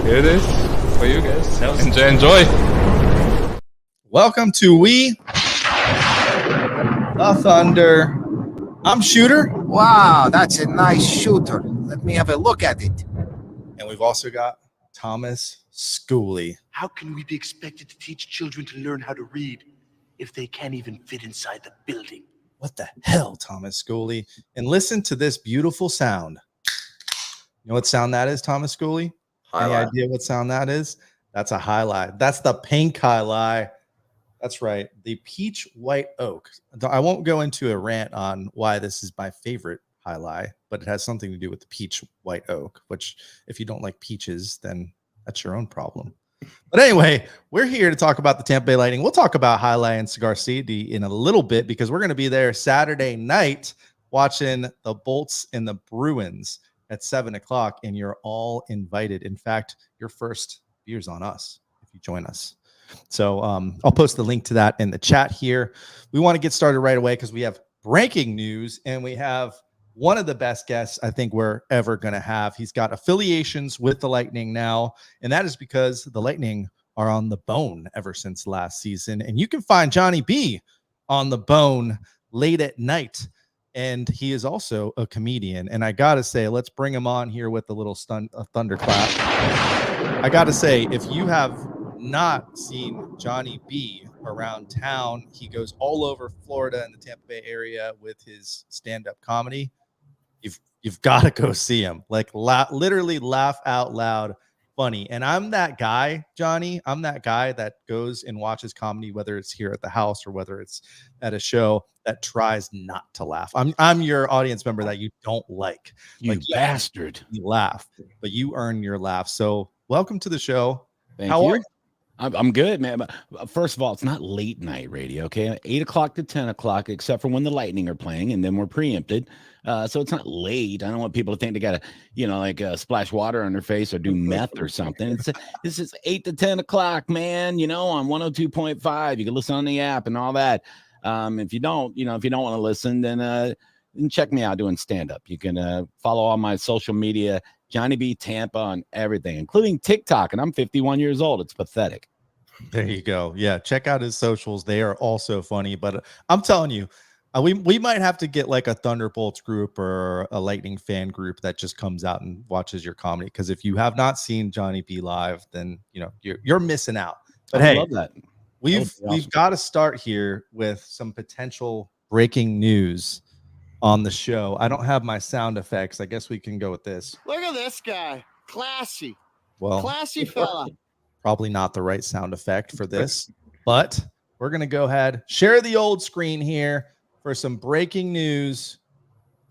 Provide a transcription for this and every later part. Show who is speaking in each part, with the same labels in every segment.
Speaker 1: Here it is for you guys. Enjoy.
Speaker 2: Welcome to We the Thunder. I'm Shooter.
Speaker 3: Wow, that's a nice shooter. Let me have a look at it.
Speaker 2: And we've also got Thomas Schooley.
Speaker 4: How can we be expected to teach children to learn how to read if they can't even fit inside the building?
Speaker 2: What the hell, Thomas Schooley? And listen to this beautiful sound. You know what sound that is, Thomas Schooley? Any idea what sound that is? That's a highlight. That's the pink highlight. That's right. The peach white oak. I won't go into a rant on why this is my favorite highlight, but it has something to do with the peach white oak, which if you don't like peaches, then that's your own problem. But anyway, we're here to talk about the Tampa Bay Lightning. We'll talk about Highlight and Cigar City in a little bit because we're going to be there Saturday night watching the Bolts and the Bruins at 7 o'clock, and you're all invited. In fact, your first beer's on us if you join us. So I'll post the link to that in the chat here. We want to get started right away because we have breaking news, and we have one of the best guests I think we're ever going to have. He's got affiliations with the Lightning now, and that is because the Lightning are on the bone ever since last season. And you can find Johnny B on the bone late at night. And he is also a comedian. And I got to say, let's bring him on here with a little thunderclap. I got to say, if you have not seen Johnny B around town, he goes all over Florida and the Tampa Bay area with his stand-up comedy. You've got to go see him. Like literally laugh out loud funny. And I'm that guy, Johnny. I'm that guy that goes and watches comedy, whether it's here at the house or whether it's at a show, that tries not to laugh. I'm your audience member that you don't like.
Speaker 5: You bastard.
Speaker 2: You laugh, but you earn your laugh. So welcome to the show.
Speaker 5: How are you? I'm good, man. First of all, it's not late night radio, okay? 8 o'clock to 10 o'clock, except for when the Lightning are playing, and then we're preempted. So it's not late. I don't want people to think they got to, splash water on their face or do meth or something. This is 8 to 10 o'clock, man, on 102.5. You can listen on the app and all that. If you don't want to listen, then check me out doing stand-up. You can follow all my social media, Johnny B Tampa on everything, including TikTok, and I'm 51 years old. It's pathetic.
Speaker 2: There you go. Yeah, check out his socials. They are also funny. But I'm telling you, we might have to get like a Thunderbolts group or a Lightning fan group that just comes out and watches your comedy. Because if you have not seen Johnny B live, then you're missing out. But
Speaker 5: I love that.
Speaker 2: We've got to start here with some potential breaking news on the show. I don't have my sound effects. I guess we can go with this.
Speaker 6: Look at this guy. Classy.
Speaker 2: Well,
Speaker 6: classy fella.
Speaker 2: Probably not the right sound effect for this, but we're going to go ahead, share the old screen here for some breaking news.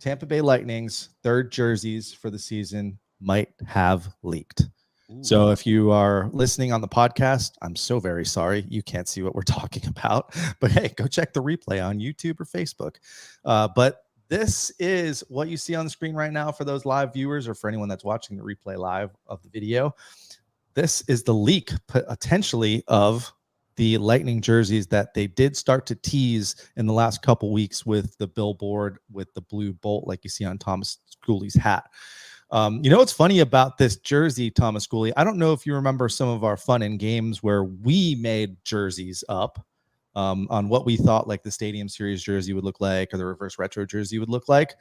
Speaker 2: Tampa Bay Lightning's third jerseys for the season might have leaked. Ooh. So if you are listening on the podcast, I'm so very sorry. You can't see what we're talking about, but hey, go check the replay on YouTube or Facebook. But this is what you see on the screen right now for those live viewers or for anyone that's watching the replay live of the video. This is the leak potentially of the Lightning jerseys that they did start to tease in the last couple weeks with the billboard with the blue bolt like you see on Thomas Schooley's hat. What's funny about this jersey, Thomas Schooley? I don't know if you remember some of our fun and games where we made jerseys up. On what we thought like the Stadium Series jersey would look like or the reverse retro jersey would look like.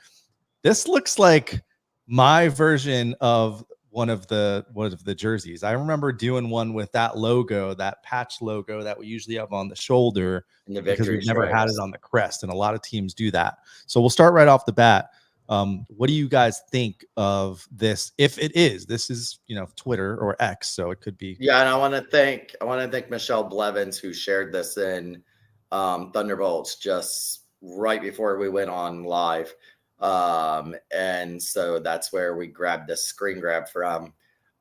Speaker 2: This looks like my version of one of the jerseys. I remember doing one with that logo, that patch logo that we usually have on the shoulder because we've never had it on the crest, and a lot of teams do that. So we'll start right off the bat. What do you guys think of this? If this is Twitter or X, so it could be.
Speaker 7: Yeah, and I want to thank Michelle Blevins who shared this in Thunderbolts just right before we went on live, and so that's where we grabbed this screen grab from.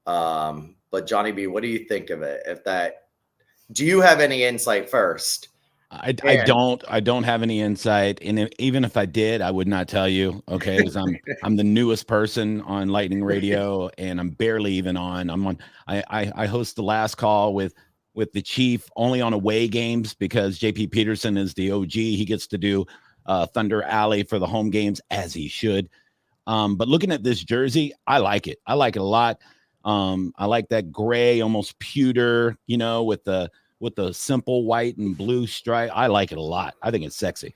Speaker 7: But Johnny B, what do you think of it? Do you have any insight first?
Speaker 5: I don't have any insight, and even if I did, I would not tell you. Okay, because I'm the newest person on Lightning Radio, and I'm barely even on. I host the last call with the Chief only on away games because JP Peterson is the OG. He gets to do Thunder Alley for the home games as he should. But looking at this jersey, I like it. I like it a lot. I like that gray, almost pewter, with the simple white and blue stripe. I like it a lot. I think it's sexy.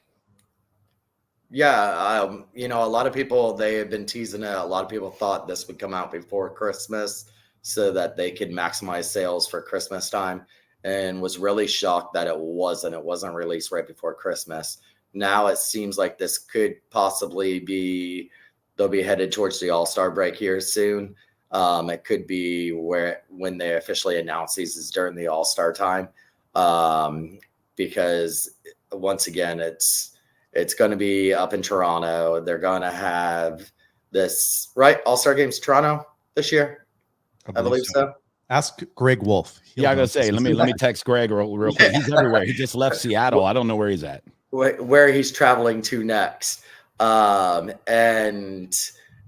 Speaker 7: Yeah, a lot of people, they have been teasing it. A lot of people thought this would come out before Christmas so that they could maximize sales for Christmas time, and was really shocked that it wasn't released right before Christmas. Now it seems like this could possibly be, they'll be headed towards the All-Star break here soon. It could be when they officially announce these is during the All-Star time, because once again, it's going to be up in Toronto. They're going to have this, right? All-Star Games Toronto this year. I believe so.
Speaker 2: Ask Greg Wolf.
Speaker 5: I gotta say, let me text Greg real quick. He's everywhere. He just left Seattle. I don't know where he's at.
Speaker 7: Where he's traveling to next. And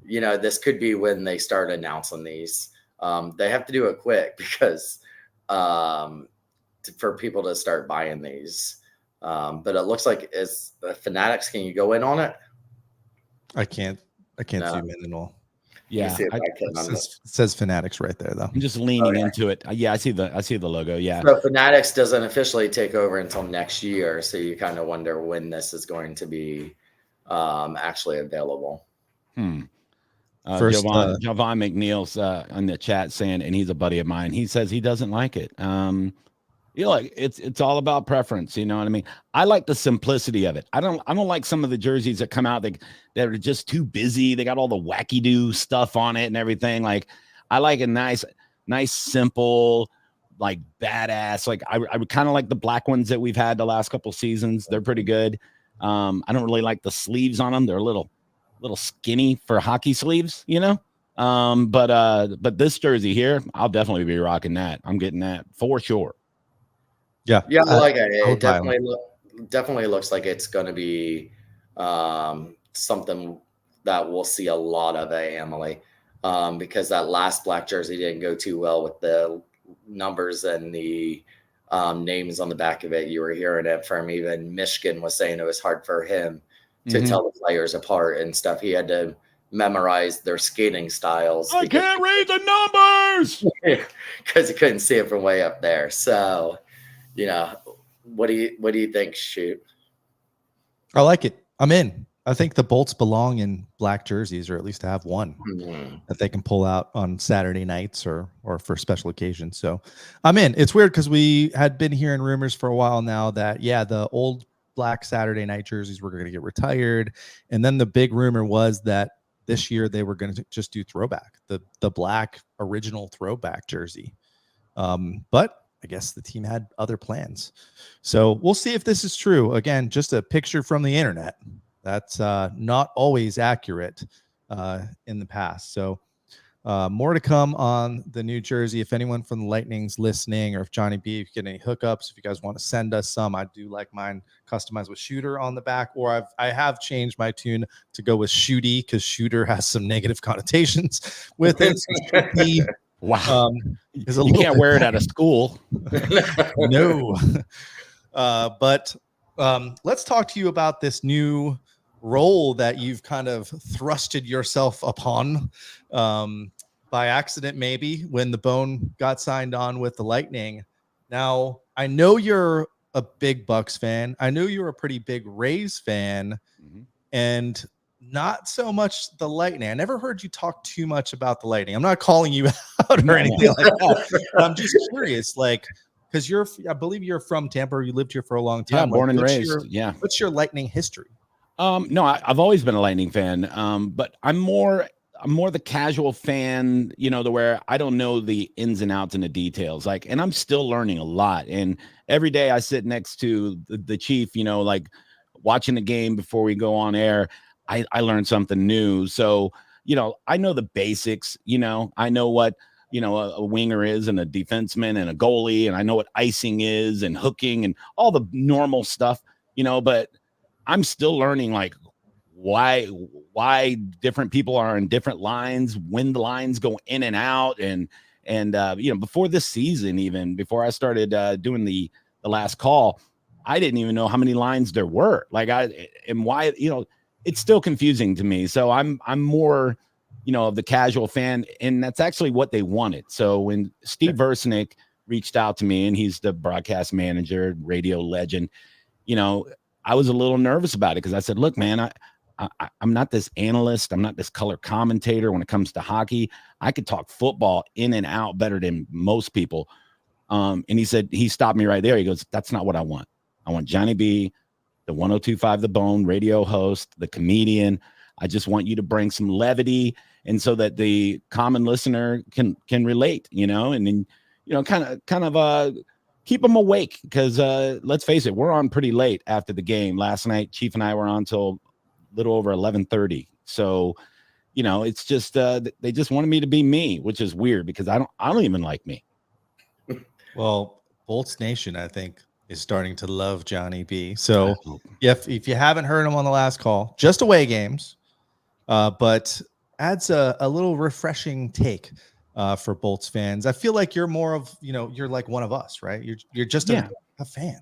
Speaker 7: this could be when they start announcing these. They have to do it quick because for people to start buying these. But it looks like it's Fanatics. Can you go in on it?
Speaker 2: I can't zoom in at all.
Speaker 5: Yeah,
Speaker 2: it says Fanatics right there, though.
Speaker 5: I'm just leaning into it. Yeah, I see the logo. Yeah.
Speaker 7: So Fanatics doesn't officially take over until next year, so you kind of wonder when this is going to be actually available.
Speaker 2: First,
Speaker 5: Javon McNeil's in the chat saying, and he's a buddy of mine. He says he doesn't like it. Like it's all about preference. You know what I mean? I like the simplicity of it. I don't like some of the jerseys that come out that are just too busy. They got all the wacky do stuff on it and everything. Like I like a nice, simple, like badass. Like I would kind of like the black ones that we've had the last couple seasons. They're pretty good. I don't really like the sleeves on them. They're a little skinny for hockey sleeves, But this jersey here, I'll definitely be rocking that. I'm getting that for sure.
Speaker 2: Yeah,
Speaker 7: I like it. It definitely looks like it's going to be something that we'll see a lot of at Emily, because that last black jersey didn't go too well with the numbers and the names on the back of it. You were hearing it from even Michigan was saying it was hard for him to tell the players apart and stuff. He had to memorize their skating styles.
Speaker 5: I can't read the numbers
Speaker 7: because he couldn't see it from way up there. So, what do you think, Shoot?
Speaker 2: I like it. I'm in. I think the Bolts belong in black jerseys, or at least have one that they can pull out on Saturday nights or for special occasions. So I'm in. It's weird because we had been hearing rumors for a while now that, the old black Saturday night jerseys were going to get retired. And then the big rumor was that this year they were going to just do throwback, the black original throwback jersey. But I guess the team had other plans. So we'll see if this is true. Again, just a picture from the internet. That's not always accurate in the past. So more to come on the New Jersey. If anyone from the Lightning's listening, or if Johnny B, if you get any hookups, if you guys want to send us some, I do like mine customized with shooter on the back, or I have changed my tune to go with shooty because shooter has some negative connotations with it. So
Speaker 5: wow. You can't wear it out of school.
Speaker 2: No. But let's talk to you about this new role that you've kind of thrusted yourself upon by accident, maybe, when the Bone got signed on with the Lightning. Now, I know you're a big Bucks fan. I know you're a pretty big Rays fan, and not so much the Lightning. I never heard you talk too much about the Lightning. I'm not calling you out or anything like that. I'm just curious, because I believe you're from Tampa. Or you lived here for a long time.
Speaker 5: Yeah, born and raised.
Speaker 2: What's your Lightning history?
Speaker 5: No, I've always been a Lightning fan. But I'm more the casual fan, to where I don't know the ins and outs and the details. And I'm still learning a lot. And every day I sit next to the chief, watching the game before we go on air. I learned something new. So, I know the basics, I know what, a winger is and a defenseman and a goalie, and I know what icing is and hooking and all the normal stuff, but I'm still learning why different people are in different lines, when the lines go in and out. And before this season, even before I started doing the last call, I didn't even know how many lines there were. And why, it's still confusing to me. So I'm more of the casual fan. And that's actually what they wanted. So when Steve Versnick reached out to me, and he's the broadcast manager, radio legend, I was a little nervous about it because I said, look, man, I'm not this analyst. I'm not this color commentator when it comes to hockey. I could talk football in and out better than most people. And he stopped me right there. He goes, that's not what I want. I want Johnny B, the 102.5 The Bone radio host, the comedian. I just want you to bring some levity, and so that the common listener can relate, and then, kind of keep them awake. Because let's face it, we're on pretty late after the game. Last night, Chief and I were on till a little over 11:30. So, it's just they just wanted me to be me, which is weird because I don't even like me.
Speaker 2: Well, Bolts Nation, I think, is starting to love Johnny B. So if you haven't heard him on the last call, just away games, but adds a little refreshing take for Bolts fans. I feel like you're more of, you're like one of us, right? You're just a fan.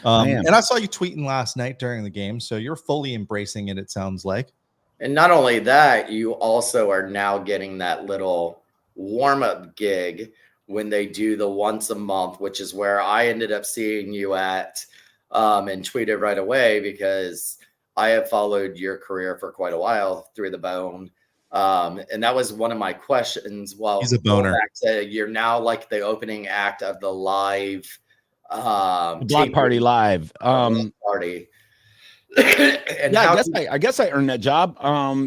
Speaker 2: And I saw you tweeting last night during the game, so you're fully embracing it sounds like.
Speaker 7: And not only that, you also are now getting that little warm-up gig when they do the once a month, which is where I ended up seeing you at, and tweeted right away because I have followed your career for quite a while through the Bone. And that was one of my questions. Well,
Speaker 2: he's a boner.
Speaker 7: You're now like the opening act of the live
Speaker 5: Block Party Live
Speaker 7: party. And
Speaker 5: I guess I earned that job.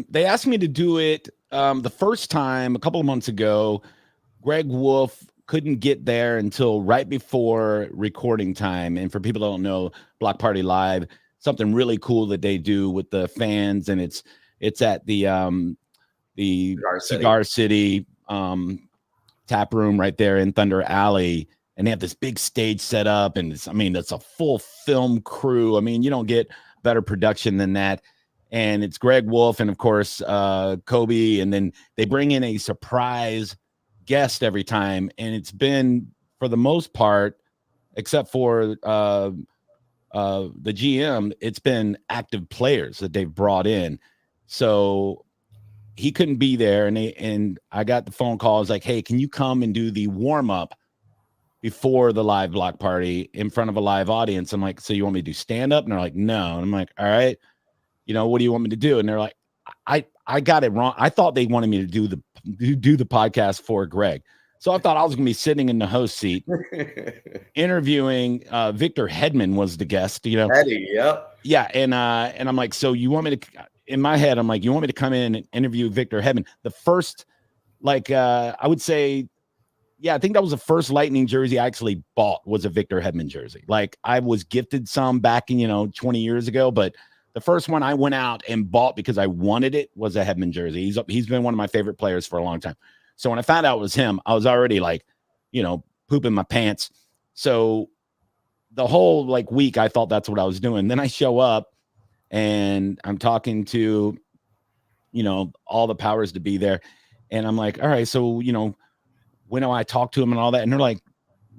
Speaker 5: They asked me to do it the first time a couple of months ago. Greg Wolf couldn't get there until right before recording time. And for people that don't know, Block Party Live, something really cool that they do with the fans, and it's at the Cigar City tap room right there in Thunder Alley, and they have this big stage set up, and it's a full film crew. You don't get better production than that. And it's Greg Wolf and of course Kobe, and then they bring in a surprise guest every time, and it's been, for the most part, except for the GM, it's been active players that they've brought in. So he couldn't be there, and I got the phone call. I was like, hey, can you come and do the warm-up before the live block party in front of a live audience? I'm like, so you want me to do stand-up? And they're like, no. And I'm like, all right, what do you want me to do? And they're like, I got it wrong. I thought they wanted me to do the podcast for Greg. So I thought I was going to be sitting in the host seat interviewing Victor Hedman was the guest,
Speaker 7: Eddie, yep.
Speaker 5: Yeah. And I'm like, so you want me to, in my head, I'm like, you want me to come in and interview Victor Hedman? The first, I would say, I think that was the first Lightning jersey I actually bought was a Victor Hedman jersey. I was gifted some back in, 20 years ago, but the first one I went out and bought because I wanted it was a Hedman jersey. He's been one of my favorite players for a long time. So when I found out it was him, I was already pooping my pants. So the whole week, I thought that's what I was doing. Then I show up and I'm talking to, all the powers to be there. And I'm like, all right, so, when do I talk to him and all that? And they're like,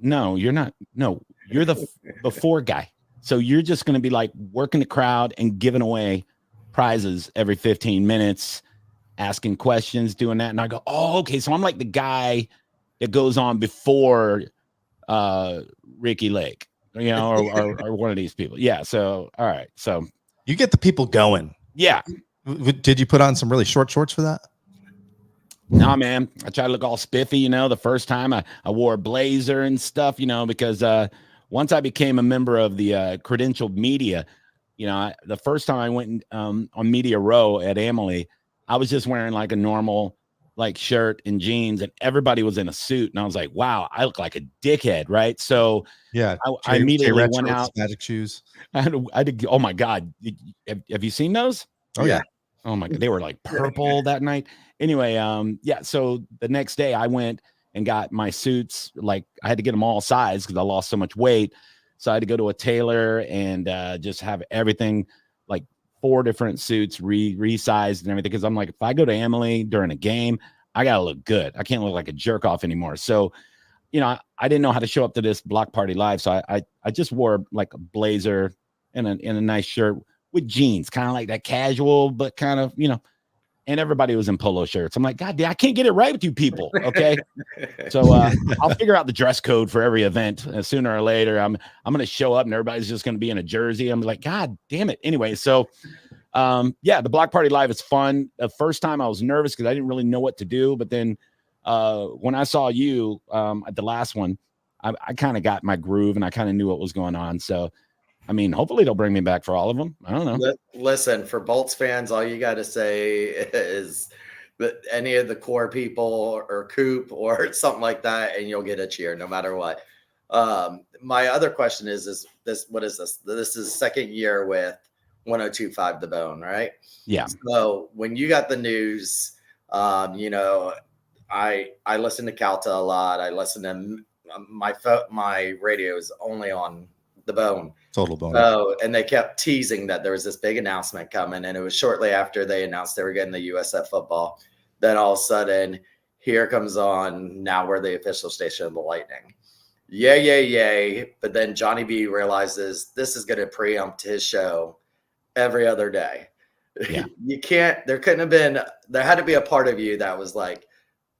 Speaker 5: no, you're not. No, you're the before guy. So you're just going to be working the crowd and giving away prizes every 15 minutes, asking questions, doing that. And I go, oh, okay. So I'm like the guy that goes on before Ricky Lake, or one of these people. Yeah. So, all right. So
Speaker 2: you get the people going.
Speaker 5: Yeah.
Speaker 2: Did you put on some really short shorts for that?
Speaker 5: No, man. I tried to look all spiffy, the first time I wore a blazer and stuff, because once I became a member of the credentialed media, the first time I went on Media Row at Amalie, I was just wearing a normal shirt and jeans, and everybody was in a suit. And I was like, wow, I look like a dickhead. Right. So
Speaker 2: yeah,
Speaker 5: I immediately went out.
Speaker 2: Magic shoes.
Speaker 5: I did. Oh my God. Have you seen those?
Speaker 2: Oh yeah.
Speaker 5: Oh my God. They were purple that night. Anyway. So the next day I went and got my suits. I had to get them all sized because I lost so much weight. So I had to go to a tailor and just have everything 4 different suits resized and everything. Because I'm if I go to Amalie during a game, I got to look good. I can't look like a jerk off anymore. So, I didn't know how to show up to this block party live. So I just wore a blazer and a nice shirt with jeans, kind of like that casual, but kind of, and everybody was in polo shirts. I'm like, God damn, I can't get it right with you people. Okay. So I'll figure out the dress code for every event sooner or later. I'm going to show up and everybody's just going to be in a jersey. I'm like, God damn it. Anyway, so the Block Party Live is fun. The first time I was nervous because I didn't really know what to do. But then when I saw you at the last one, I kind of got my groove and I kind of knew what was going on. So, I mean, hopefully they'll bring me back for all of them. I don't know.
Speaker 7: Listen, for Bolts fans, all you got to say is that any of the core people or Coop or something like that, and you'll get a cheer no matter what. My other question is this, what is this? This is second year with 102.5 The Bone, right?
Speaker 5: Yeah.
Speaker 7: So when you got the news, I listen to Calta a lot. I listen to my radio is only on The Bone.
Speaker 2: Total Bone.
Speaker 7: Oh, and they kept teasing that there was this big announcement coming, and it was shortly after they announced they were getting the USF football. Then all of a sudden, here comes on, now we're the official station of the Lightning. Yay. But then Johnny B realizes this is going to preempt his show every other day.
Speaker 5: Yeah.
Speaker 7: There had to be a part of you that was like,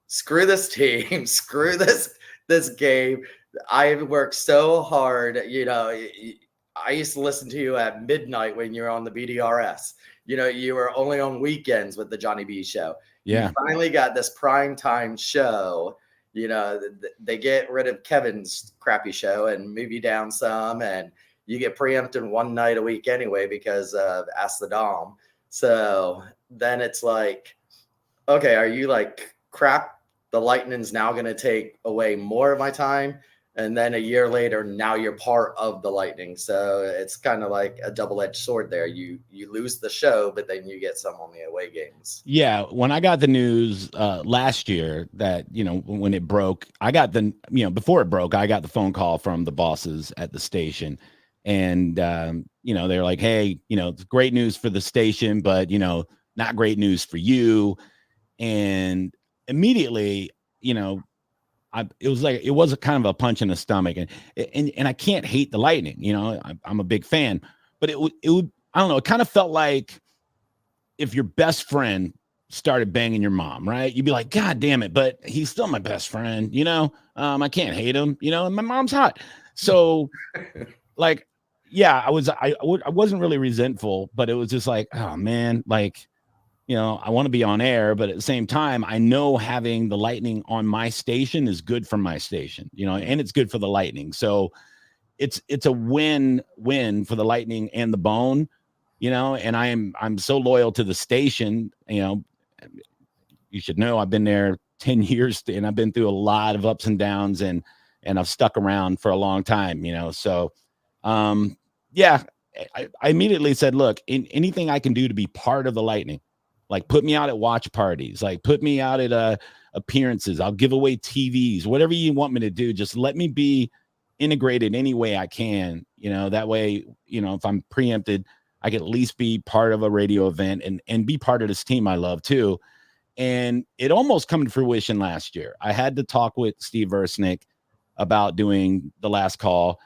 Speaker 7: screw this team, screw this game. I worked so hard, I used to listen to you at midnight when you were on the BDRS. You were only on weekends with the Johnny B show.
Speaker 5: Yeah.
Speaker 7: You finally got this prime time show. They get rid of Kevin's crappy show and move you down some, and you get preempted one night a week anyway because of Ask the Dom. So then it's like, okay, are you like, crap, the Lightning's now going to take away more of my time? And then a year later, now you're part of the Lightning. So it's kind of like a double-edged sword there. You lose the show, but then you get some on the away games.
Speaker 5: Yeah. When I got the news last year that, when it broke, before it broke, I got the phone call from the bosses at the station. And, they're like, hey, it's great news for the station, but, not great news for you. And immediately, it was a kind of a punch in the stomach, and I can't hate the Lightning. I'm a big fan, but it would, I don't know. It kind of felt like if your best friend started banging your mom, right? You'd be like, God damn it. But he's still my best friend, I can't hate him, and my mom's hot. So like, yeah, I wasn't really resentful, but it was just like, oh man, like, I want to be on air, but at the same time, I know having the Lightning on my station is good for my station, and it's good for the Lightning. So it's a win-win for the Lightning and the Bone, and I'm so loyal to the station. You should know I've been there 10 years and I've been through a lot of ups and downs, and I've stuck around for a long time, so I immediately said, look, anything I can do to be part of the Lightning. Like, put me out at watch parties, like put me out at appearances. I'll give away TVs, whatever you want me to do. Just let me be integrated any way I can. That way, if I'm preempted, I can at least be part of a radio event and be part of this team I love too. And it almost come to fruition last year. I had to talk with Steve Versnick about doing the last call.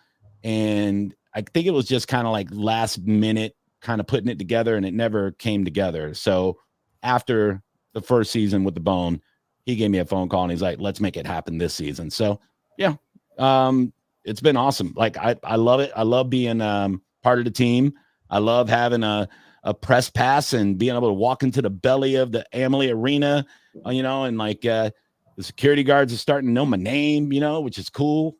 Speaker 5: And I think it was just kind of like last minute kind of putting it together, and it never came together. So after the first season with the Bone, he gave me a phone call and he's like, let's make it happen this season. So yeah, it's been awesome. Like, I love it. I love being part of the team. I love having a press pass and being able to walk into the belly of the Amalie Arena, and like the security guards are starting to know my name, which is cool.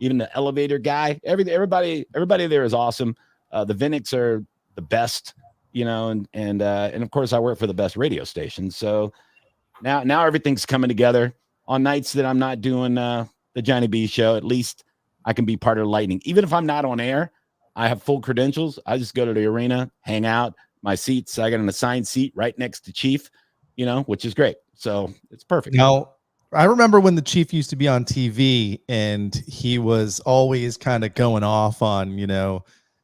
Speaker 5: Even the elevator guy, everybody there is awesome. The Vinicks are the best, and of course I work for the best radio station. So now everything's coming together. On nights that I'm not doing the Johnny B show, at least I can be part of the Lightning. Even if I'm not on air, I have full credentials. I just go to the arena, hang out, my seats. I got an assigned seat right next to Chief, which is great. So it's perfect.
Speaker 2: Now, I remember when the Chief used to be on TV and he was always kind of going off on,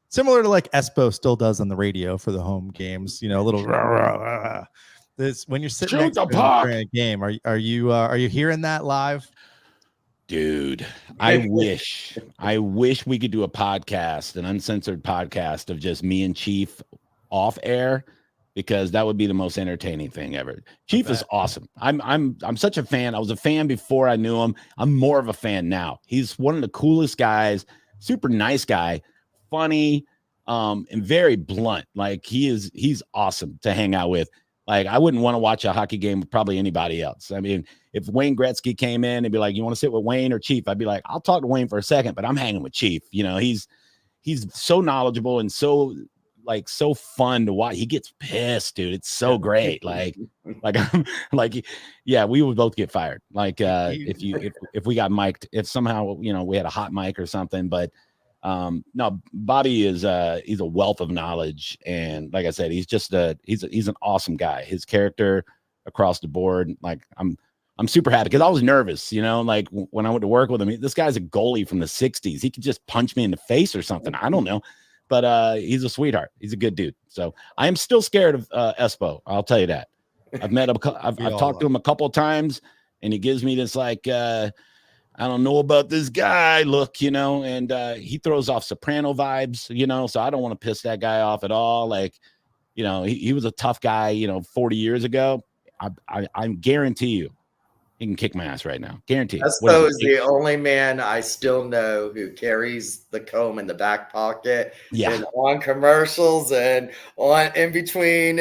Speaker 2: similar to like Espo still does on the radio for the home games, a little rah, rah, rah. This when you're sitting next to him during a game. Are you hearing that live?
Speaker 5: Dude, I wish we could do a podcast, an uncensored podcast of just me and Chief off air, because that would be the most entertaining thing ever. Chief is awesome. I'm such a fan. I was a fan before I knew him. I'm more of a fan now. He's one of the coolest guys, super nice guy, funny, and very blunt. Like he's awesome to hang out with. Like I wouldn't want to watch a hockey game with probably anybody else. I mean, if Wayne Gretzky came in and be like, you want to sit with Wayne or Chief? I'd be like, I'll talk to Wayne for a second, but I'm hanging with Chief. You know, he's so knowledgeable and so fun to watch. He gets pissed, dude. It's so great. Like, yeah, we would both get fired. Like, if we got mic'd, if somehow, you know, we had a hot mic or something, but no, Bobby is he's a wealth of knowledge. And like I said, he's an awesome guy. His character across the board. Like I'm super happy because I was nervous, you know, like when I went to work with him. This guy's a goalie from the 60s. He could just punch me in the face or something. I don't know. But he's a sweetheart. He's a good dude. So I am still scared of Espo. I'll tell you that. I've met him. I've talked to him a couple of times, and he gives me this like, I don't know about this guy look, you know, and he throws off Soprano vibes, you know, so I don't want to piss that guy off at all. Like, you know, he was a tough guy, you know, 40 years ago. I guarantee you, he can kick my ass right now. Guaranteed.
Speaker 7: Espo is the only man I still know who carries the comb in the back pocket.
Speaker 5: Yeah.
Speaker 7: And on commercials and on in between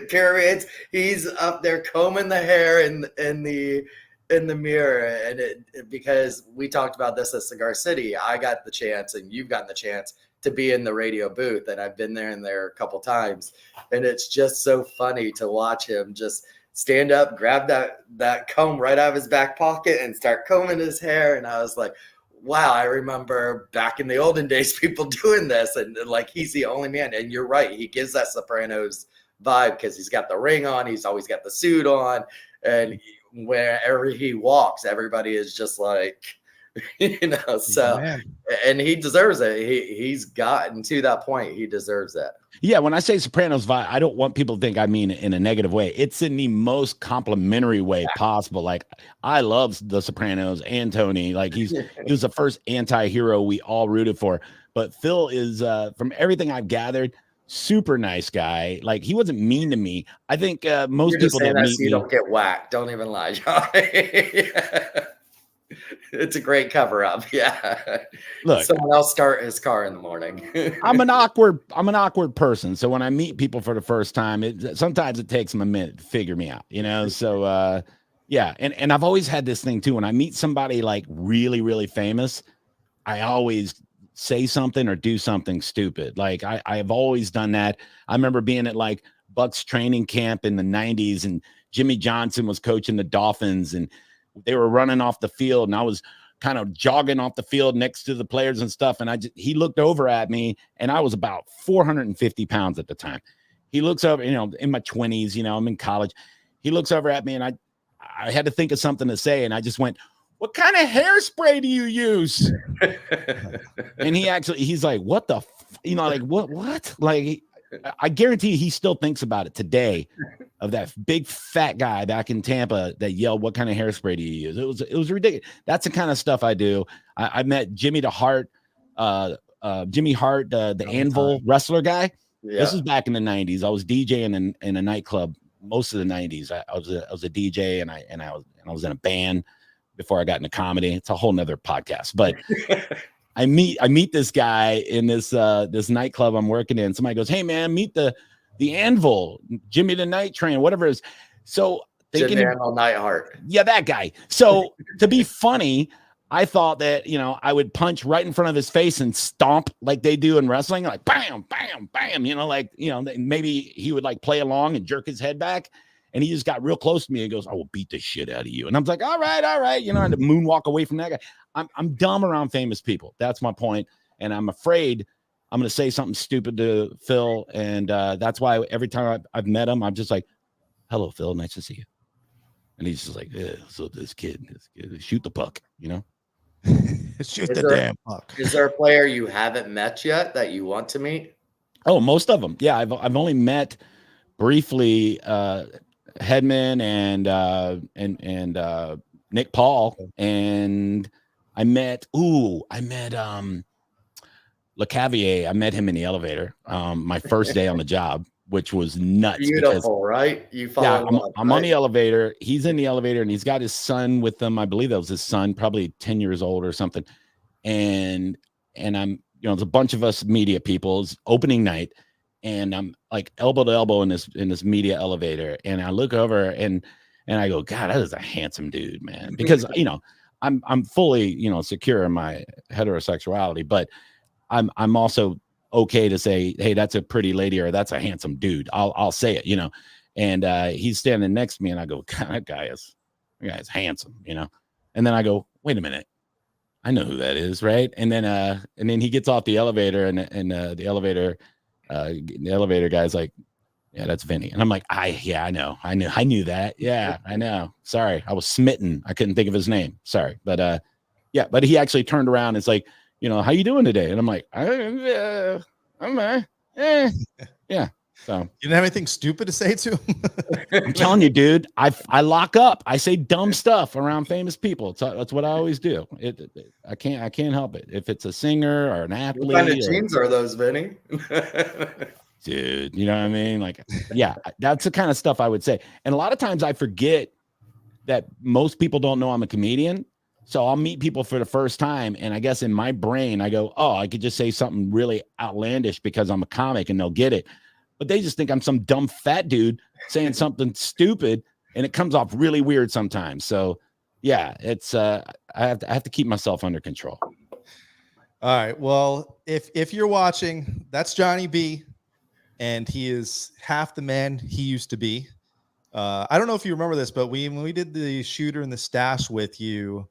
Speaker 7: periods, he's up there combing the hair in the mirror. And because we talked about this at Cigar City, I got the chance and you've gotten the chance to be in the radio booth, and I've been there a couple times, and it's just so funny to watch him just stand up, grab that comb right out of his back pocket and start combing his hair. And I was like, wow, I remember back in the olden days, people doing this. And like, he's the only man. And you're right. He gives that Sopranos vibe because he's got the ring on. He's always got the suit on. And wherever he walks, everybody is just like, you know, so, and he deserves it. He's gotten to that point. He deserves it.
Speaker 5: Yeah. When I say Sopranos vibe, I don't want people to think I mean in a negative way. It's in the most complimentary way possible. Like I love the Sopranos and Tony. Like he was the first anti-hero we all rooted for. But Phil is, from everything I've gathered, super nice guy. Like he wasn't mean to me. I think most people that meet me
Speaker 7: don't get whacked. Don't even lie, John. It's a great cover up. Yeah.
Speaker 5: Look,
Speaker 7: someone else start his car in the morning.
Speaker 5: I'm an awkward person. So when I meet people for the first time, sometimes it takes them a minute to figure me out, you know? So, yeah. And I've always had this thing too. When I meet somebody like really, really famous, I always say something or do something stupid. Like I've always done that. I remember being at like Bucks training camp in the 90s, and Jimmy Johnson was coaching the Dolphins, and they were running off the field, and I was kind of jogging off the field next to the players and stuff. And he looked over at me, and I was about 450 pounds at the time. He looks over, you know, in my 20s, you know, I'm in college. He looks over at me, and I had to think of something to say. And I just went, "What kind of hairspray do you use?" And he's like, "What the, you know, like what? Like, I guarantee he still thinks about it today, of that big fat guy back in Tampa that yelled, "What kind of hairspray do you use?" It was ridiculous. That's the kind of stuff I do. I met Jimmy Hart, the Anvil wrestler guy. Yeah. This was back in the 90s. I was DJing in a nightclub most of the 90s. I was a DJ, and I was in a band before I got into comedy. It's a whole nother podcast, but I meet this guy in this nightclub I'm working in. Somebody goes, "Hey man, meet the Anvil, Jimmy the Night Train, whatever it is." So thinking
Speaker 7: Anvil Nightheart.
Speaker 5: Yeah, that guy. So to be funny, I thought that, you know, I would punch right in front of his face and stomp like they do in wrestling, like bam, bam, bam, you know, like, you know, maybe he would like play along and jerk his head back. And he just got real close to me and goes, "I will beat the shit out of you." And I'm like, all right. You know, I had to moonwalk away from that guy. I'm dumb around famous people. That's my point. And I'm afraid I'm going to say something stupid to Phil. And that's why every time I've met him, I'm just like, "Hello, Phil. Nice to see you." And he's just like, "Yeah, so this kid, shoot the puck, you know?"
Speaker 2: Shoot the damn puck.
Speaker 7: Is there a player you haven't met yet that you want to meet?
Speaker 5: Oh, most of them. Yeah, I've only met briefly Hedman and Nick Paul, and I met LeCavier. I met him in the elevator my first day on the job. which was nuts.
Speaker 7: Beautiful, right? You follow.
Speaker 5: Yeah,
Speaker 7: love,
Speaker 5: I'm on the elevator. He's in the elevator, and he's got his son with him. I believe that was his son, probably 10 years old or something. And I'm, there's a bunch of us media people. It's opening night, and I'm like elbow to elbow in this media elevator. And I look over and I go, God, that is a handsome dude, man. Because I'm fully secure in my heterosexuality, but I'm also okay to say, hey, that's a pretty lady or that's a handsome dude. I'll say it, And he's standing next to me, and I go, God, that guy is handsome, And then I go, wait a minute, I know who that is, right? And then he gets off the elevator, and the elevator guy's like, yeah, that's Vinny. And I'm like, I know. I knew that. Yeah, I know. Sorry, I was smitten. I couldn't think of his name. Sorry, but but he actually turned around and it's like, how you doing today? And I'm like, I'm yeah. So
Speaker 2: you didn't have anything stupid to say to him?
Speaker 5: I'm telling you, dude, I lock up. I say dumb stuff around famous people. That's what I always do. I can't help it. If it's a singer or an athlete.
Speaker 7: What kind of jeans are those, Vinny?
Speaker 5: Dude, you know what I mean? Like, yeah, that's the kind of stuff I would say. And a lot of times I forget that most people don't know I'm a comedian. So I'll meet people for the first time, and I guess in my brain I go, oh, I could just say something really outlandish because I'm a comic and they'll get it. But they just think I'm some dumb fat dude saying something stupid, and it comes off really weird sometimes. So yeah, it's I have to keep myself under control.
Speaker 2: All right. Well, if you're watching, that's Johnny B, and he is half the man he used to be. I don't know if you remember this, but when we did the Shooter in the Stash with you,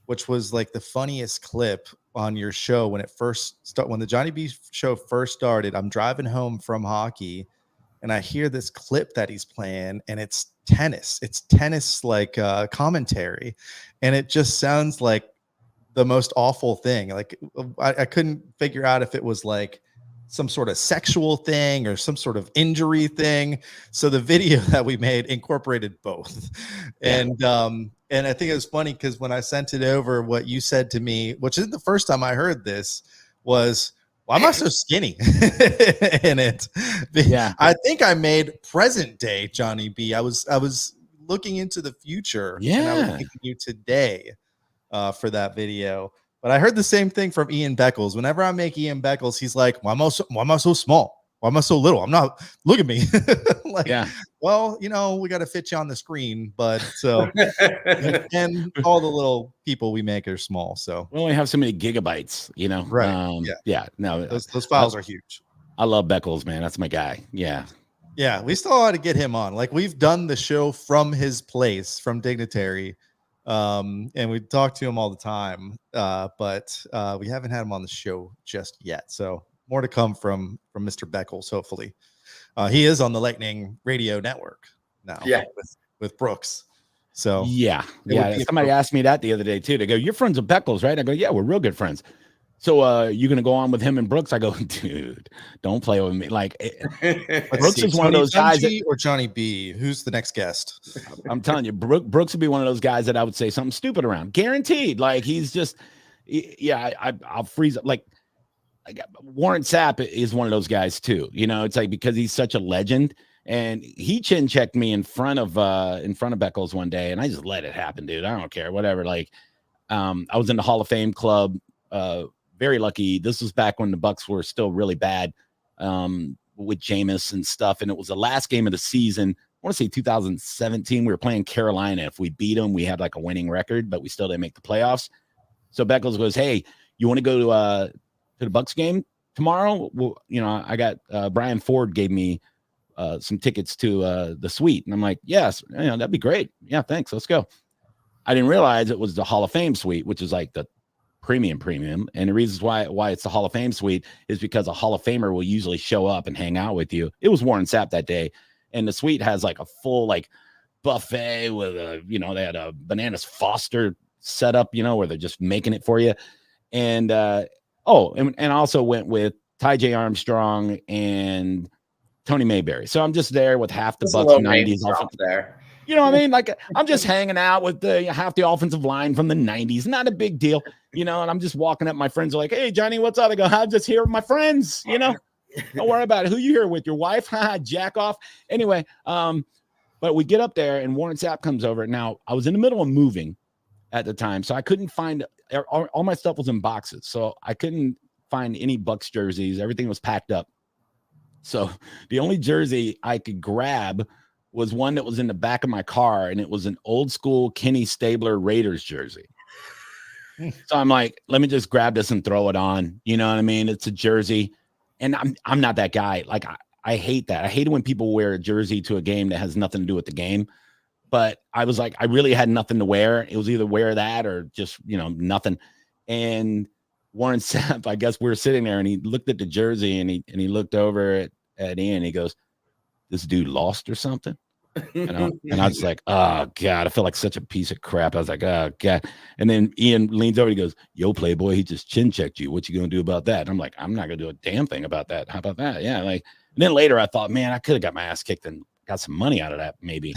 Speaker 2: which was like the funniest clip on your show when when the Johnny B show first started, I'm driving home from hockey and I hear this clip that he's playing, and it's tennis. It's tennis like commentary. And it just sounds like the most awful thing. Like I couldn't figure out if it was like some sort of sexual thing or some sort of injury thing. So the video that we made incorporated both. Yeah. And I think it was funny because when I sent it over, what you said to me, which isn't the first time I heard this, was, why am I so skinny in it?
Speaker 5: Yeah.
Speaker 2: I think I made present day Johnny B. I was looking into the future.
Speaker 5: Yeah.
Speaker 2: And I was thinking you today for that video. But I heard the same thing from Ian Beckles. Whenever I make Ian Beckles, he's like, why am I so small? Why am I so little? I'm not, look at me. Like, yeah. Well, we got to fit you on the screen, but so, and all the little people we make are small. So
Speaker 5: we only have so many gigabytes,
Speaker 2: Right.
Speaker 5: Yeah. No,
Speaker 2: those files are huge.
Speaker 5: I love Beckles, man. That's my guy. Yeah.
Speaker 2: Yeah. We still ought to get him on. Like, we've done the show from his place, from Dignitary. And we talk to him all the time. But we haven't had him on the show just yet. So more to come from Mr. Beckles, hopefully. He is on the Lightning Radio Network now.
Speaker 7: Yeah.
Speaker 2: With Brooks. So
Speaker 5: yeah. Somebody asked me that the other day too. They go, "You're friends with Beckles, right?" I go, "Yeah, we're real good friends." So you gonna go on with him and Brooks? I go, dude, don't play with me. Like, Brooks is one of those guys
Speaker 2: or Johnny B. Who's the next guest?
Speaker 5: I'm telling you, Brooks would be one of those guys that I would say something stupid around, guaranteed. Like, he's just, I'll freeze up. Like Warren Sapp is one of those guys too. It's like, because he's such a legend, and he chin checked me in front of Beckles one day, and I just let it happen, dude. I don't care, whatever. Like, I was in the Hall of Fame club. Very lucky. This was back when the Bucks were still really bad, with Jameis and stuff. And it was the last game of the season. I want to say 2017. We were playing Carolina. If we beat them, we had like a winning record, but we still didn't make the playoffs. So Beckles goes, "Hey, you want to go to the Bucks game tomorrow?" Well, I got Brian Ford gave me some tickets to the suite, and I'm like, "Yes, that'd be great. Yeah, thanks. Let's go." I didn't realize it was the Hall of Fame suite, which is like the premium. And the reasons why it's the Hall of Fame suite is because a Hall of Famer will usually show up and hang out with you. It was Warren Sapp that day, and the suite has like a full like buffet with they had a Bananas Foster set up, where they're just making it for you. And and I also went with Ty J. Armstrong and Tony Mayberry. So I'm just there with half the Bucks 90s
Speaker 7: there.
Speaker 5: You know what I mean? Like, I'm just hanging out with half the offensive line from the 90s. Not a big deal, and I'm just walking up. My friends are like, "Hey, Johnny, what's up?" I go, "I'm just here with my friends, Don't worry about it. Who you here with? Your wife? Jack off. Anyway, but we get up there and Warren Sapp comes over. Now, I was in the middle of moving at the time, so I couldn't find all my stuff was in boxes. So I couldn't find any Bucks jerseys. Everything was packed up. So the only jersey I could grab was one that was in the back of my car, and it was an old school Kenny Stabler Raiders jersey. So I'm like, let me just grab this and throw it on. You know what I mean? It's a jersey. And I'm not that guy. Like, I hate that. I hate it when people wear a jersey to a game that has nothing to do with the game. But I was like, I really had nothing to wear. It was either wear that or just, nothing. And Warren Sapp, I guess we were sitting there, and he looked at the jersey, and he looked over at Ian, and he goes, "This dude lost or something?" And I was like, "Oh God, I feel like such a piece of crap." I was like, "Oh God." And then Ian leans over, he goes, "Yo, Playboy, he just chin checked you. What you gonna do about that?" And I'm like, "I'm not gonna do a damn thing about that. How about that?" Yeah. Like, and then later I thought, man, I could have got my ass kicked and got some money out of that, maybe,